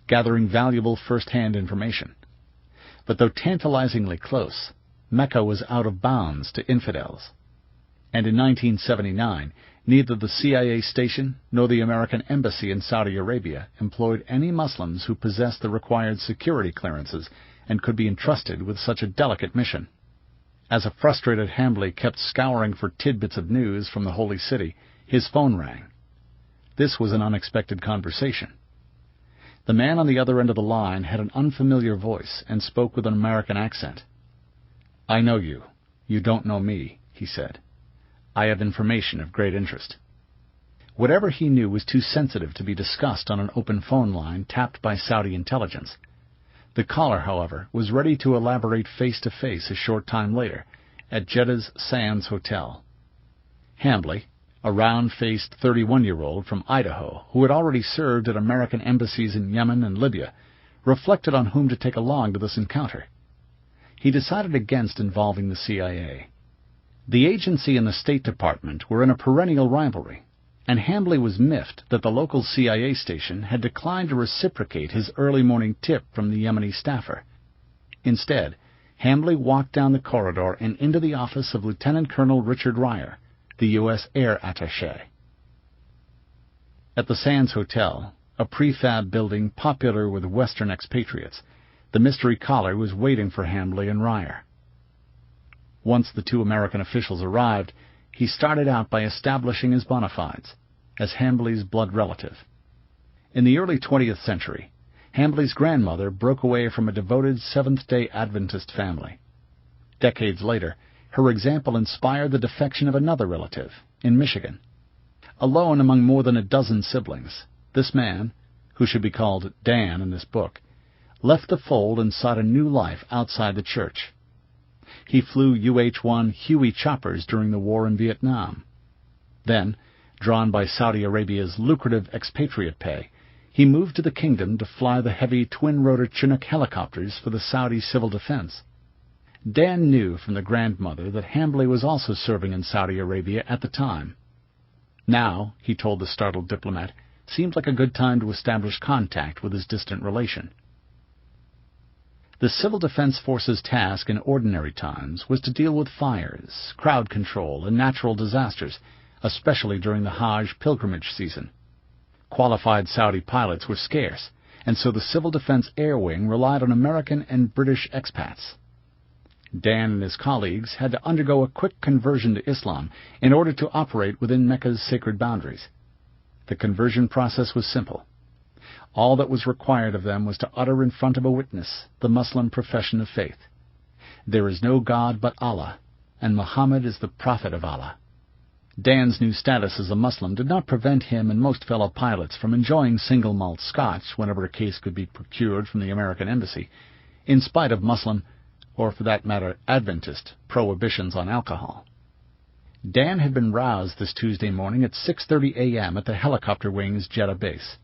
gathering valuable first-hand information. But though tantalizingly close, Mecca was out of bounds to infidels. And in 1979, neither the CIA station nor the American embassy in Saudi Arabia employed any Muslims who possessed the required security clearances and could be entrusted with such a delicate mission. As a frustrated Hambly kept scouring for tidbits of news from the Holy City, his phone rang. This was an unexpected conversation. The man on the other end of the line had an unfamiliar voice and spoke with an American accent. "I know you. You don't know me," he said. "I have information of great interest." Whatever he knew was too sensitive to be discussed on an open phone line tapped by Saudi intelligence. The caller, however, was ready to elaborate face-to-face a short time later at Jeddah's Sands Hotel. Hambly, a round-faced 31-year-old from Idaho who had already served at American embassies in Yemen and Libya, reflected on whom to take along to this encounter. He decided against involving the CIA. The agency and the State Department were in a perennial rivalry, and Hambly was miffed that the local CIA station had declined to reciprocate his early morning tip from the Yemeni staffer. Instead, Hambly walked down the corridor and into the office of Lieutenant Colonel Richard Ryer, the U.S. Air Attaché. At the Sands Hotel, a prefab building popular with Western expatriates, the mystery caller was waiting for Hambly and Ryer. Once the two American officials arrived, he started out by establishing his bona fides as Hambly's blood relative. In the early 20th century, Hambly's grandmother broke away from a devoted Seventh-day Adventist family. Decades later, her example inspired the defection of another relative in Michigan. Alone among more than a dozen siblings, this man, who should be called Dan in this book, left the fold and sought a new life outside the church. He flew UH-1 Huey choppers during the war in Vietnam. Then, drawn by Saudi Arabia's lucrative expatriate pay, he moved to the kingdom to fly the heavy twin-rotor Chinook helicopters for the Saudi civil defense. Dan knew from the grandmother that Hambly was also serving in Saudi Arabia at the time. Now, he told the startled diplomat, seemed like a good time to establish contact with his distant relation. The Civil Defense Force's task in ordinary times was to deal with fires, crowd control, and natural disasters, especially during the Hajj pilgrimage season. Qualified Saudi pilots were scarce, and so the Civil Defense Air Wing relied on American and British expats. Dan and his colleagues had to undergo a quick conversion to Islam in order to operate within Mecca's sacred boundaries. The conversion process was simple. All that was required of them was to utter in front of a witness the Muslim profession of faith. There is no God but Allah, and Muhammad is the prophet of Allah. Dan's new status as a Muslim did not prevent him and most fellow pilots from enjoying single malt scotch whenever a case could be procured from the American embassy, in spite of Muslim, or for that matter Adventist, prohibitions on alcohol. Dan had been roused this Tuesday morning at 6:30 a.m. at the helicopter wing's Jeddah base.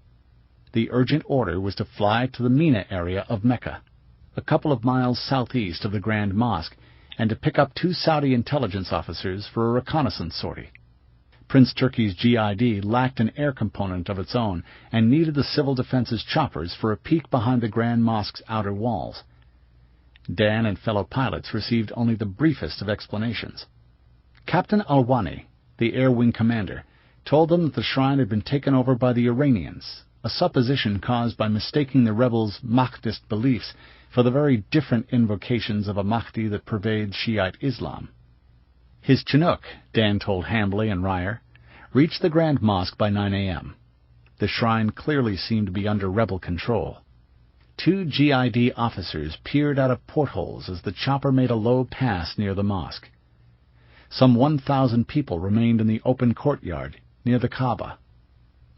The urgent order was to fly to the Mina area of Mecca, a couple of miles southeast of the Grand Mosque, and to pick up two Saudi intelligence officers for a reconnaissance sortie. Prince Turki's GID lacked an air component of its own and needed the Civil Defense's choppers for a peek behind the Grand Mosque's outer walls. Dan and fellow pilots received only the briefest of explanations. Captain Alwani, the Air Wing commander, told them that the shrine had been taken over by the Iranians, a supposition caused by mistaking the rebels' Mahdist beliefs for the very different invocations of a Mahdi that pervades Shiite Islam. His Chinook, Dan told Hambly and Ryer, reached the Grand Mosque by 9 a.m. The shrine clearly seemed to be under rebel control. Two GID officers peered out of portholes as the chopper made a low pass near the mosque. Some 1,000 people remained in the open courtyard near the Kaaba.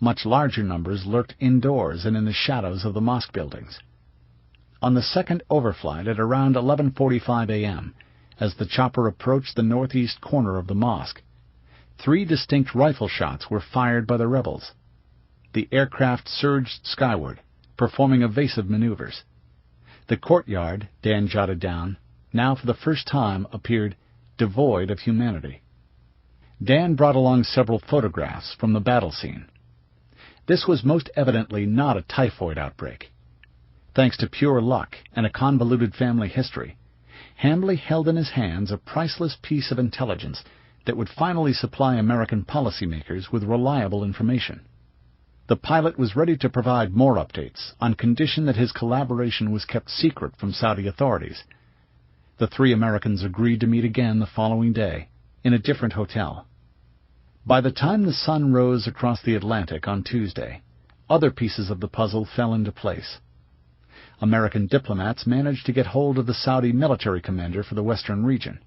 Much larger numbers lurked indoors and in the shadows of the mosque buildings. On the second overflight at around 11:45 a.m., as the chopper approached the northeast corner of the mosque, 3 distinct rifle shots were fired by the rebels. The aircraft surged skyward, performing evasive maneuvers. The courtyard, Dan jotted down, now for the first time appeared devoid of humanity. Dan brought along several photographs from the battle scene. This was most evidently not a typhoid outbreak. Thanks to pure luck and a convoluted family history, Hambly held in his hands a priceless piece of intelligence that would finally supply American policymakers with reliable information. The pilot was ready to provide more updates on condition that his collaboration was kept secret from Saudi authorities. The three Americans agreed to meet again the following day, in a different hotel. By the time the sun rose across the Atlantic on Tuesday, other pieces of the puzzle fell into place. American diplomats managed to get hold of the Saudi military commander for the Western region.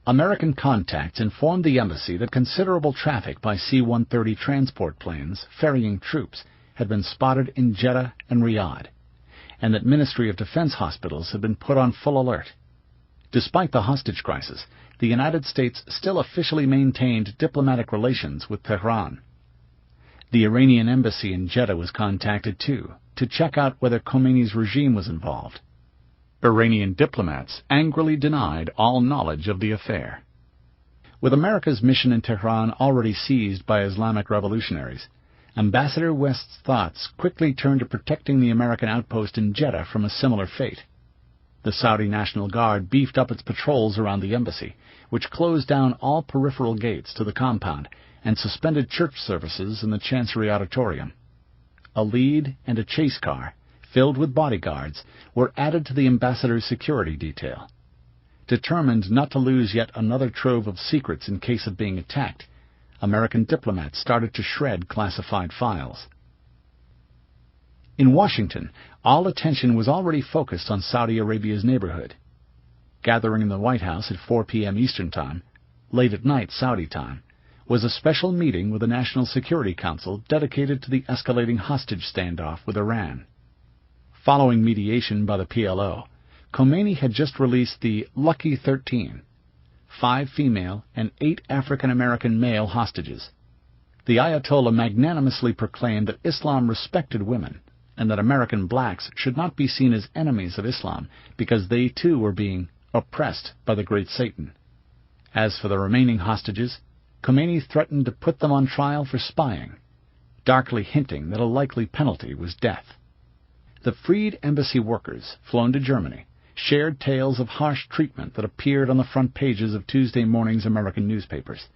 American contacts informed the embassy that considerable traffic by C-130 transport planes ferrying troops had been spotted in Jeddah and Riyadh, and that Ministry of Defense hospitals had been put on full alert. Despite the hostage crisis, the United States still officially maintained diplomatic relations with Tehran. The Iranian embassy in Jeddah was contacted too, to check out whether Khomeini's regime was involved. Iranian diplomats angrily denied all knowledge of the affair. With America's mission in Tehran already seized by Islamic revolutionaries, Ambassador West's thoughts quickly turned to protecting the American outpost in Jeddah from a similar fate. The Saudi National Guard beefed up its patrols around the embassy, which closed down all peripheral gates to the compound and suspended church services in the Chancery Auditorium. A lead and a chase car, filled with bodyguards, were added to the ambassador's security detail. Determined not to lose yet another trove of secrets in case of being attacked, American diplomats started to shred classified files. In Washington, all attention was already focused on Saudi Arabia's neighborhood. Gathering in the White House at 4 p.m. Eastern Time, late at night Saudi time, was a special meeting with the National Security Council dedicated to the escalating hostage standoff with Iran. Following mediation by the PLO, Khomeini had just released the Lucky 13, 5 female and 8 African-American male hostages. The Ayatollah magnanimously proclaimed that Islam respected women, and that American blacks should not be seen as enemies of Islam because they too were being oppressed by the great Satan. As for the remaining hostages, Khomeini threatened to put them on trial for spying, darkly hinting that a likely penalty was death. The freed embassy workers, flown to Germany, shared tales of harsh treatment that appeared on the front pages of Tuesday morning's American newspapers.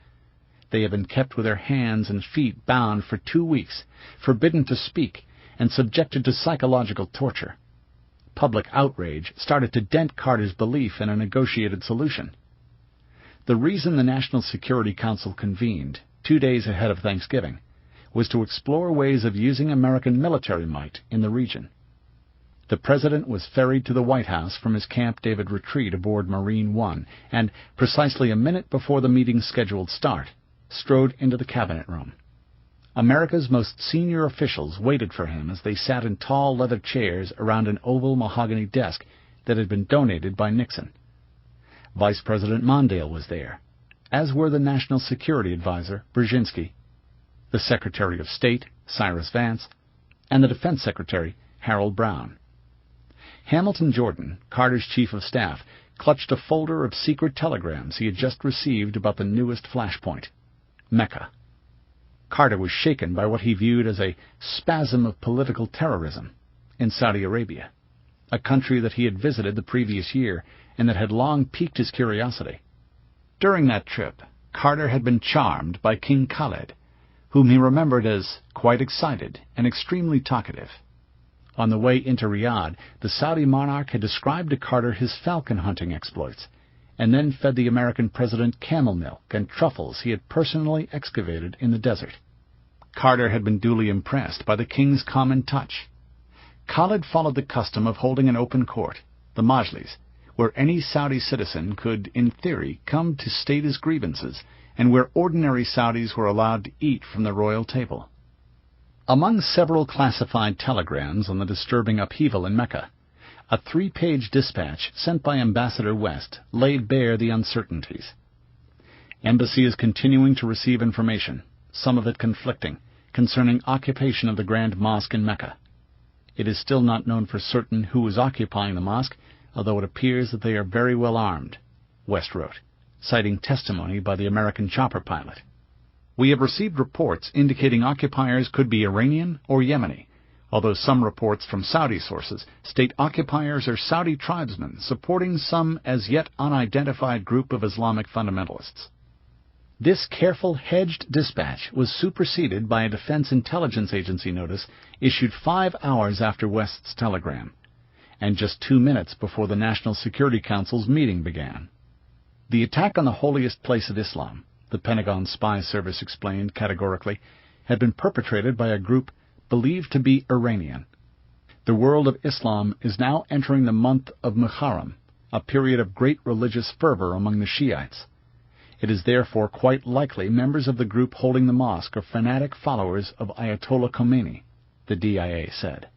They had been kept with their hands and feet bound for 2 weeks, forbidden to speak, and subjected to psychological torture. Public outrage started to dent Carter's belief in a negotiated solution. The reason the National Security Council convened, 2 days ahead of Thanksgiving, was to explore ways of using American military might in the region. The President was ferried to the White House from his Camp David retreat aboard Marine One, and, precisely a minute before the meeting's scheduled start, strode into the Cabinet Room. America's most senior officials waited for him as they sat in tall leather chairs around an oval mahogany desk that had been donated by Nixon. Vice President Mondale was there, as were the National Security Advisor, Brzezinski, the Secretary of State, Cyrus Vance, and the Defense Secretary, Harold Brown. Hamilton Jordan, Carter's chief of staff, clutched a folder of secret telegrams he had just received about the newest flashpoint, Mecca. Carter was shaken by what he viewed as a spasm of political terrorism in Saudi Arabia, a country that he had visited the previous year and that had long piqued his curiosity. During that trip, Carter had been charmed by King Khaled, whom he remembered as quite excited and extremely talkative. On the way into Riyadh, the Saudi monarch had described to Carter his falcon hunting exploits, and then fed the American president camel milk and truffles he had personally excavated in the desert. Carter had been duly impressed by the king's common touch. Khaled followed the custom of holding an open court, the Majlis, where any Saudi citizen could, in theory, come to state his grievances, and where ordinary Saudis were allowed to eat from the royal table. Among several classified telegrams on the disturbing upheaval in Mecca, a 3-page dispatch sent by Ambassador West laid bare the uncertainties. Embassy is continuing to receive information, some of it conflicting, concerning occupation of the Grand Mosque in Mecca. It is still not known for certain who is occupying the mosque, although it appears that they are very well armed, West wrote, citing testimony by the American chopper pilot. We have received reports indicating occupiers could be Iranian or Yemeni, although some reports from Saudi sources state occupiers are Saudi tribesmen supporting some as yet unidentified group of Islamic fundamentalists. This careful, hedged dispatch was superseded by a Defense Intelligence Agency notice issued 5 hours after West's telegram, and just 2 minutes before the National Security Council's meeting began. The attack on the holiest place of Islam, the Pentagon Spy Service explained categorically, had been perpetrated by a group believed to be Iranian. The world of Islam is now entering the month of Muharram, a period of great religious fervor among the Shiites. It is therefore quite likely members of the group holding the mosque are fanatic followers of Ayatollah Khomeini, the DIA said.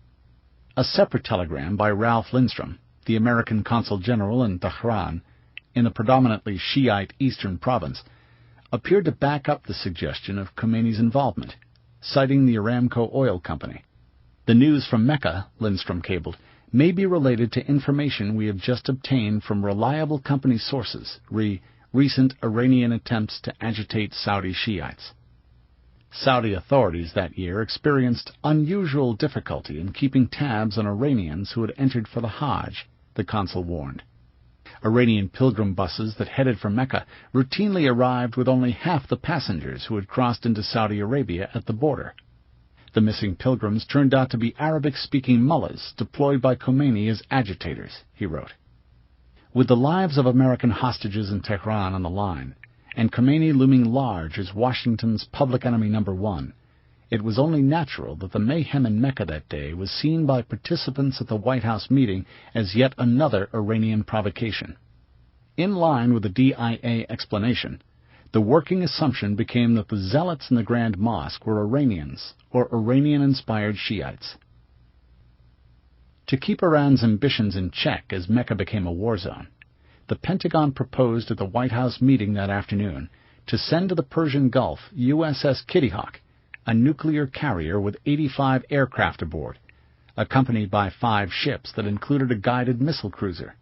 A separate telegram by Ralph Lindstrom, the American Consul General in Tehran, in the predominantly Shiite eastern province, appeared to back up the suggestion of Khomeini's involvement, citing the Aramco oil company. The news from Mecca, Lindstrom cabled, may be related to information we have just obtained from reliable company sources re recent Iranian attempts to agitate Saudi Shiites. Saudi authorities that year experienced unusual difficulty in keeping tabs on Iranians who had entered for the Hajj, the consul warned. Iranian pilgrim buses that headed for Mecca routinely arrived with only half the passengers who had crossed into Saudi Arabia at the border. The missing pilgrims turned out to be Arabic-speaking mullahs deployed by Khomeini as agitators, he wrote. With the lives of American hostages in Tehran on the line, and Khomeini looming large as Washington's public enemy number one, it was only natural that the mayhem in Mecca that day was seen by participants at the White House meeting as yet another Iranian provocation. In line with the DIA explanation, the working assumption became that the zealots in the Grand Mosque were Iranians or Iranian-inspired Shiites. To keep Iran's ambitions in check as Mecca became a war zone, the Pentagon proposed at the White House meeting that afternoon to send to the Persian Gulf USS Kitty Hawk, a nuclear carrier with 85 aircraft aboard, accompanied by 5 ships that included a guided missile cruiser.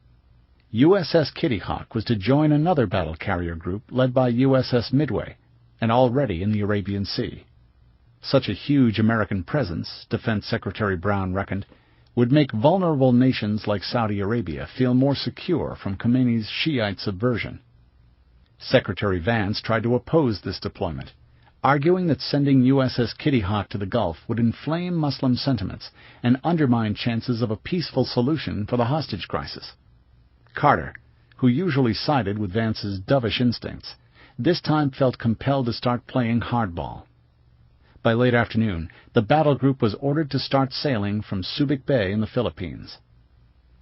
USS Kitty Hawk was to join another battle carrier group led by USS Midway, and already in the Arabian Sea. Such a huge American presence, Defense Secretary Brown reckoned, would make vulnerable nations like Saudi Arabia feel more secure from Khomeini's Shiite subversion. Secretary Vance tried to oppose this deployment, arguing that sending USS Kitty Hawk to the Gulf would inflame Muslim sentiments and undermine chances of a peaceful solution for the hostage crisis. Carter, who usually sided with Vance's dovish instincts, this time felt compelled to start playing hardball. By late afternoon, the battle group was ordered to start sailing from Subic Bay in the Philippines.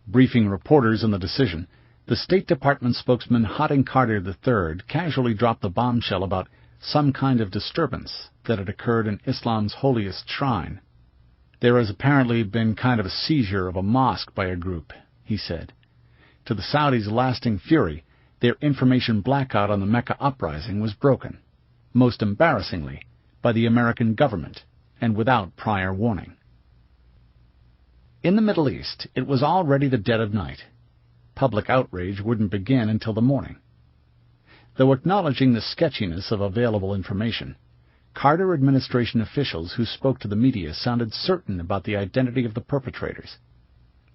Briefing reporters on the decision, the State Department spokesman Harding Carter III casually dropped the bombshell about some kind of disturbance that had occurred in Islam's holiest shrine. There has apparently been kind of a seizure of a mosque by a group, he said. To the Saudis' lasting fury, their information blackout on the Mecca uprising was broken, most embarrassingly, by the American government, and without prior warning. In the Middle East, it was already the dead of night. Public outrage wouldn't begin until the morning. Though acknowledging the sketchiness of available information, Carter administration officials who spoke to the media sounded certain about the identity of the perpetrators.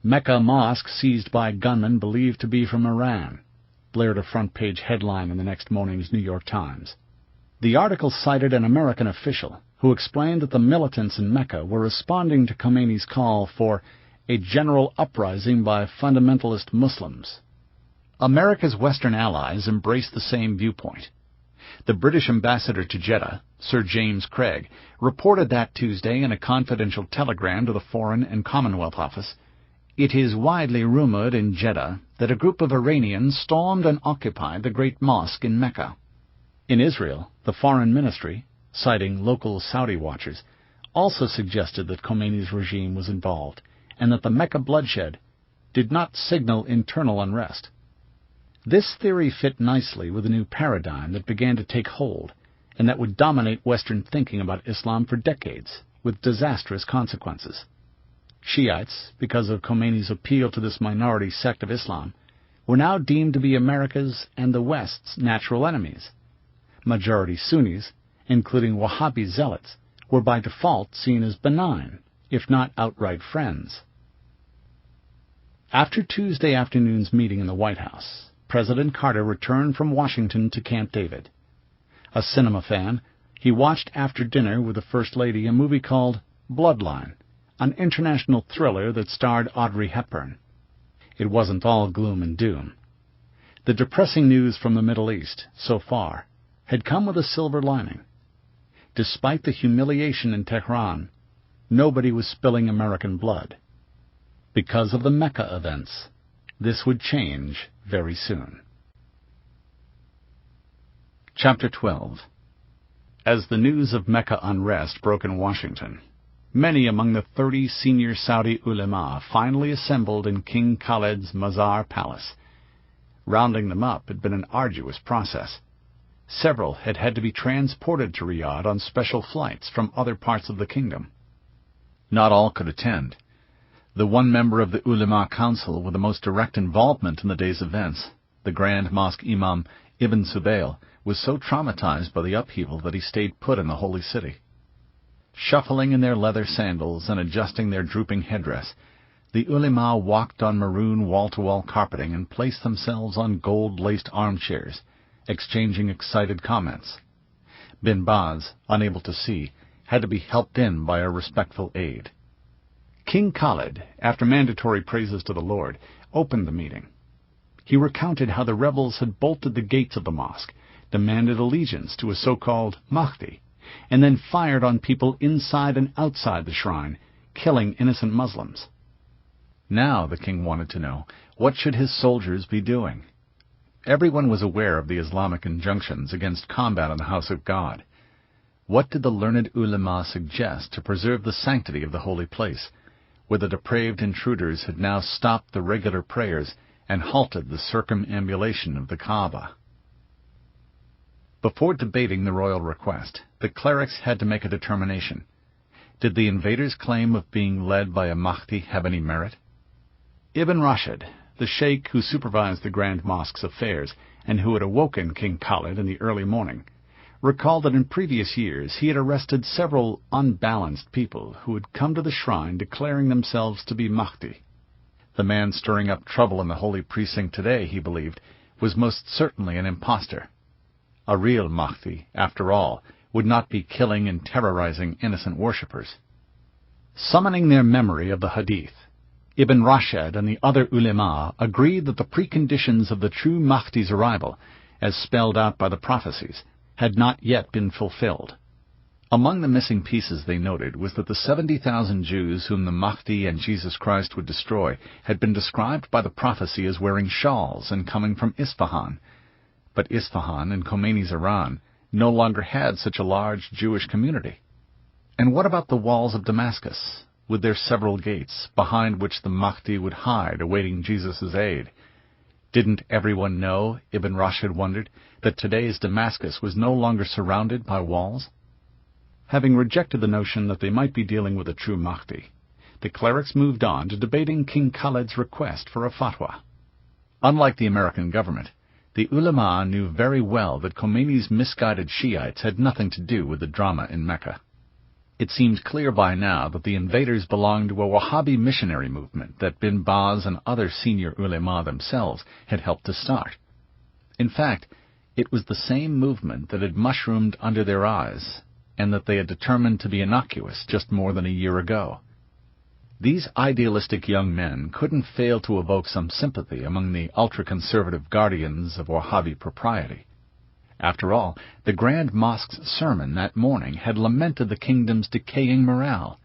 Mecca mosque seized by gunmen believed to be from Iran, blared a front-page headline in the next morning's New York Times. The article cited an American official who explained that the militants in Mecca were responding to Khomeini's call for a general uprising by fundamentalist Muslims. America's Western allies embraced the same viewpoint. The British ambassador to Jeddah, Sir James Craig, reported that Tuesday in a confidential telegram to the Foreign and Commonwealth Office, "It is widely rumored in Jeddah that a group of Iranians stormed and occupied the Great Mosque in Mecca." In Israel, the Foreign Ministry, citing local Saudi watchers, also suggested that Khomeini's regime was involved, and that the Mecca bloodshed did not signal internal unrest. This theory fit nicely with a new paradigm that began to take hold, and that would dominate Western thinking about Islam for decades, with disastrous consequences. Shiites, because of Khomeini's appeal to this minority sect of Islam, were now deemed to be America's and the West's natural enemies. Majority Sunnis, including Wahhabi zealots, were by default seen as benign, if not outright friends. After Tuesday afternoon's meeting in the White House, President Carter returned from Washington to Camp David. A cinema fan, he watched after dinner with the First Lady a movie called Bloodline, an international thriller that starred Audrey Hepburn. it wasn't all gloom and doom. The depressing news from the Middle East, so far, had come with a silver lining. Despite the humiliation in Tehran, nobody was spilling American blood. Because of the Mecca events, this would change very soon. Chapter 12. As the news of Mecca unrest broke in Washington, many among the 30 senior Saudi ulama finally assembled in King Khalid's Mazar Palace. Rounding them up had been an arduous process. Several had to be transported to Riyadh on special flights from other parts of the kingdom. Not all could attend. The one member of the Ulama Council with the most direct involvement in the day's events, the Grand Mosque Imam Ibn Subayl, was so traumatized by the upheaval that he stayed put in the holy city. Shuffling in their leather sandals and adjusting their drooping headdress, the ulama walked on maroon wall-to-wall carpeting and placed themselves on gold-laced armchairs, exchanging excited comments. Bin Baz, unable to see, had to be helped in by a respectful aide. King Khalid, after mandatory praises to the Lord, opened the meeting. He recounted how the rebels had bolted the gates of the mosque, demanded allegiance to a so-called Mahdi, and then fired on people inside and outside the shrine, killing innocent Muslims. Now, the king wanted to know, what should his soldiers be doing? Everyone was aware of the Islamic injunctions against combat in the house of God. What did the learned ulama suggest to preserve the sanctity of the holy place, where the depraved intruders had now stopped the regular prayers and halted the circumambulation of the Kaaba? Before debating the royal request, the clerics had to make a determination. Did the invaders' claim of being led by a Mahdi have any merit? Ibn Rashid, the sheikh who supervised the Grand Mosque's affairs and who had awoken King Khalid in the early morning, recalled that in previous years he had arrested several unbalanced people who had come to the shrine declaring themselves to be Mahdi. The man stirring up trouble in the holy precinct today, he believed, was most certainly an impostor. A real Mahdi, after all, would not be killing and terrorizing innocent worshippers. Summoning their memory of the Hadith, Ibn Rashid and the other ulama agreed that the preconditions of the true Mahdi's arrival, as spelled out by the prophecies, had not yet been fulfilled. Among the missing pieces they noted was that the 70,000 Jews whom the Mahdi and Jesus Christ would destroy had been described by the prophecy as wearing shawls and coming from Isfahan. But Isfahan, in Khomeini's Iran, no longer had such a large Jewish community. And what about the walls of Damascus, with their several gates, behind which the Mahdi would hide, awaiting Jesus' aid? Didn't everyone know, Ibn Rashid wondered, that today's Damascus was no longer surrounded by walls? Having rejected the notion that they might be dealing with a true Mahdi, the clerics moved on to debating King Khalid's request for a fatwa. Unlike the American government, the ulama knew very well that Khomeini's misguided Shiites had nothing to do with the drama in Mecca. It seemed clear by now that the invaders belonged to a Wahhabi missionary movement that Bin Baz and other senior ulama themselves had helped to start. In fact, it was the same movement that had mushroomed under their eyes, and that they had determined to be innocuous just more than a year ago. These idealistic young men couldn't fail to evoke some sympathy among the ultra-conservative guardians of Wahhabi propriety. After all, the Grand Mosque's sermon that morning had lamented the kingdom's decaying morale,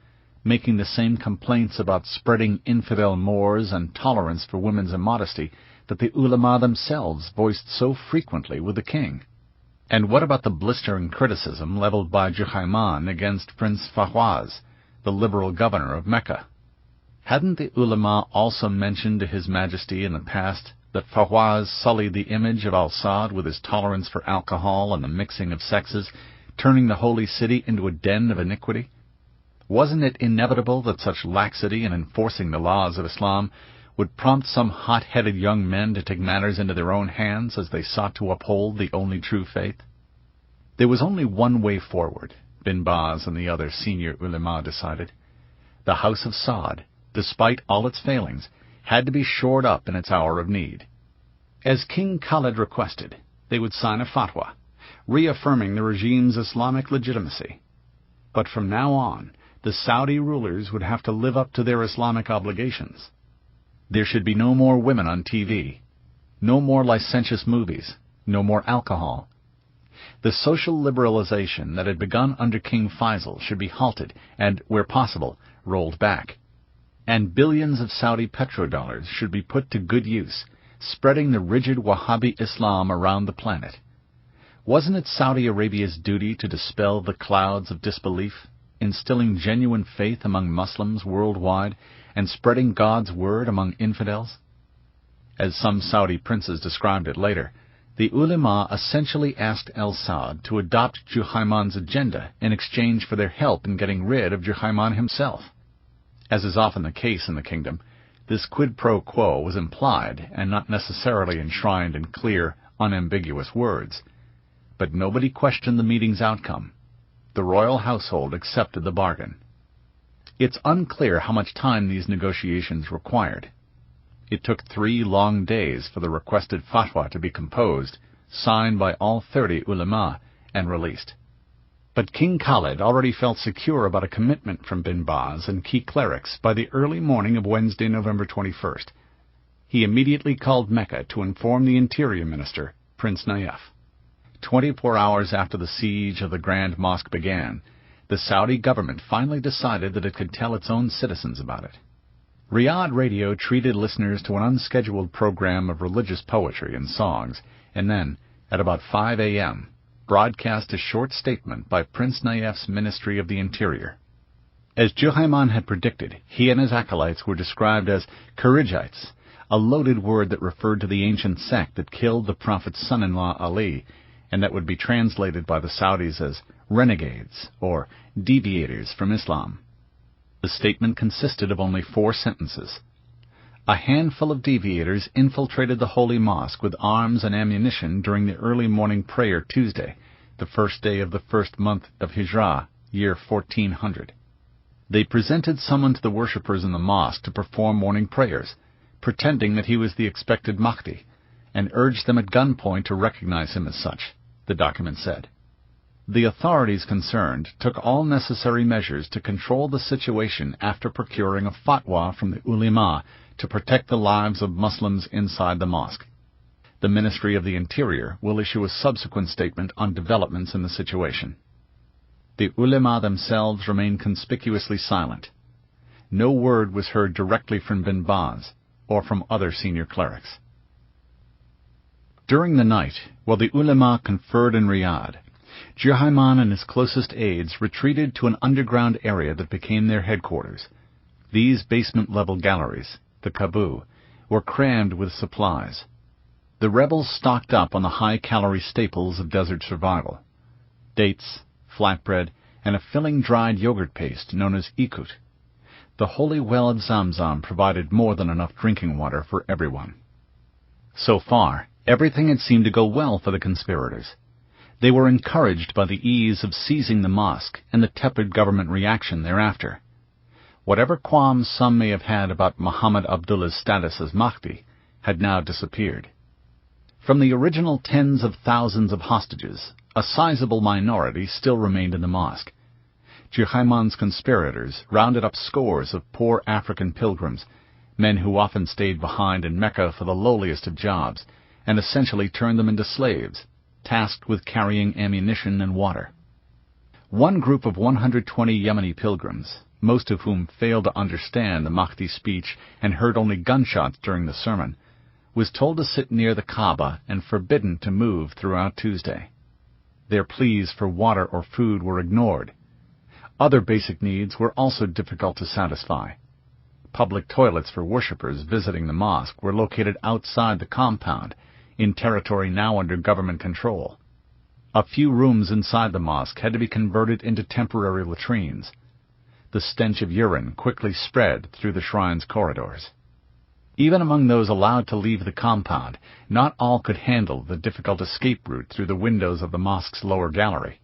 making the same complaints about spreading infidel mores and tolerance for women's immodesty that the ulama themselves voiced so frequently with the king. And what about the blistering criticism leveled by Juhayman against Prince Fawaz, the liberal governor of Mecca? Hadn't the ulama also mentioned to His Majesty in the past that Fawaz sullied the image of al-Assad with his tolerance for alcohol and the mixing of sexes, turning the holy city into a den of iniquity? Wasn't it inevitable that such laxity in enforcing the laws of Islam would prompt some hot-headed young men to take matters into their own hands as they sought to uphold the only true faith? There was only one way forward, Bin Baz and the other senior ulama decided. The House of Saud, despite all its failings, had to be shored up in its hour of need. As King Khalid requested, they would sign a fatwa, reaffirming the regime's Islamic legitimacy. But from now on, the Saudi rulers would have to live up to their Islamic obligations. There should be no more women on TV, no more licentious movies, no more alcohol. The social liberalization that had begun under King Faisal should be halted and, where possible, rolled back. And billions of Saudi petrodollars should be put to good use, spreading the rigid Wahhabi Islam around the planet. Wasn't it Saudi Arabia's duty to dispel the clouds of disbelief, instilling genuine faith among Muslims worldwide, and spreading God's word among infidels? As some Saudi princes described it later, the ulema essentially asked al Saud to adopt Juhayman's agenda in exchange for their help in getting rid of Juhayman himself. As is often the case in the kingdom, this quid pro quo was implied and not necessarily enshrined in clear, unambiguous words. But nobody questioned the meeting's outcome. The royal household accepted the bargain. It's unclear how much time these negotiations required. It took 3 long days for the requested fatwa to be composed, signed by all 30 ulama, and released. But King Khalid already felt secure about a commitment from bin Baz and key clerics by the early morning of Wednesday, November 21st. He immediately called Mecca to inform the Interior Minister, Prince Nayef. 24 hours after the siege of the Grand Mosque began, the Saudi government finally decided that it could tell its own citizens about it. Riyadh Radio treated listeners to an unscheduled program of religious poetry and songs, and then, at about 5 a.m., broadcast a short statement by Prince Nayef's Ministry of the Interior. As Juhayman had predicted, he and his acolytes were described as Kharijites, a loaded word that referred to the ancient sect that killed the Prophet's son-in-law Ali, and that would be translated by the Saudis as renegades or deviators from Islam. The statement consisted of only 4 sentences. A handful of deviators infiltrated the Holy Mosque with arms and ammunition during the early morning prayer Tuesday, the first day of the first month of Hijrah, year 1400. They presented someone to the worshippers in the mosque to perform morning prayers, pretending that he was the expected Mahdi, and urged them at gunpoint to recognize him as such, the document said. The authorities concerned took all necessary measures to control the situation after procuring a fatwa from the ulema to protect the lives of Muslims inside the mosque. The Ministry of the Interior will issue a subsequent statement on developments in the situation. The ulema themselves remained conspicuously silent. No word was heard directly from bin Baz or from other senior clerics. During the night, while the ulema conferred in Riyadh, Juhayman and his closest aides retreated to an underground area that became their headquarters. These basement-level galleries, the Kabu, were crammed with supplies. The rebels stocked up on the high-calorie staples of desert survival: dates, flatbread, and a filling dried yogurt paste known as ikut. The holy well of Zamzam provided more than enough drinking water for everyone. So far, everything had seemed to go well for the conspirators. They were encouraged by the ease of seizing the mosque and the tepid government reaction thereafter. Whatever qualms some may have had about Muhammad Abdullah's status as Mahdi had now disappeared. From the original tens of thousands of hostages, a sizable minority still remained in the mosque. Juhayman's conspirators rounded up scores of poor African pilgrims, men who often stayed behind in Mecca for the lowliest of jobs, and essentially turned them into slaves, tasked with carrying ammunition and water. One group of 120 Yemeni pilgrims, most of whom failed to understand the Mahdi speech and heard only gunshots during the sermon, was told to sit near the Kaaba and forbidden to move throughout Tuesday. Their pleas for water or food were ignored. Other basic needs were also difficult to satisfy. Public toilets for worshippers visiting the mosque were located outside the compound, in territory now under government control. A few rooms inside the mosque had to be converted into temporary latrines. The stench of urine quickly spread through the shrine's corridors. Even among those allowed to leave the compound, not all could handle the difficult escape route through the windows of the mosque's lower gallery.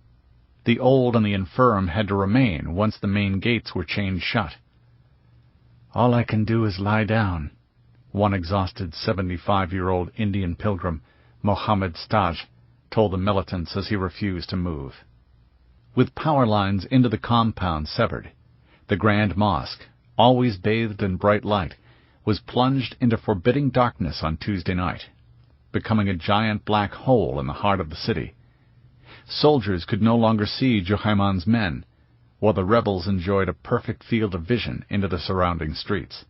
The old and the infirm had to remain once the main gates were chained shut. "All I can do is lie down," one exhausted 75-year-old Indian pilgrim, Mohammed Staj, told the militants as he refused to move. With power lines into the compound severed, the Grand Mosque, always bathed in bright light, was plunged into forbidding darkness on Tuesday night, becoming a giant black hole in the heart of the city. Soldiers could no longer see Juhayman's men, while the rebels enjoyed a perfect field of vision into the surrounding streets.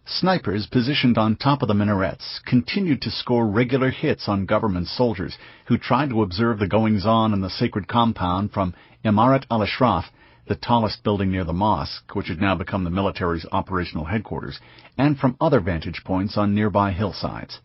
Snipers positioned on top of the minarets continued to score regular hits on government soldiers who tried to observe the goings-on in the sacred compound from Imarat al-Ashraf, the tallest building near the mosque, which had now become the military's operational headquarters, and from other vantage points on nearby hillsides.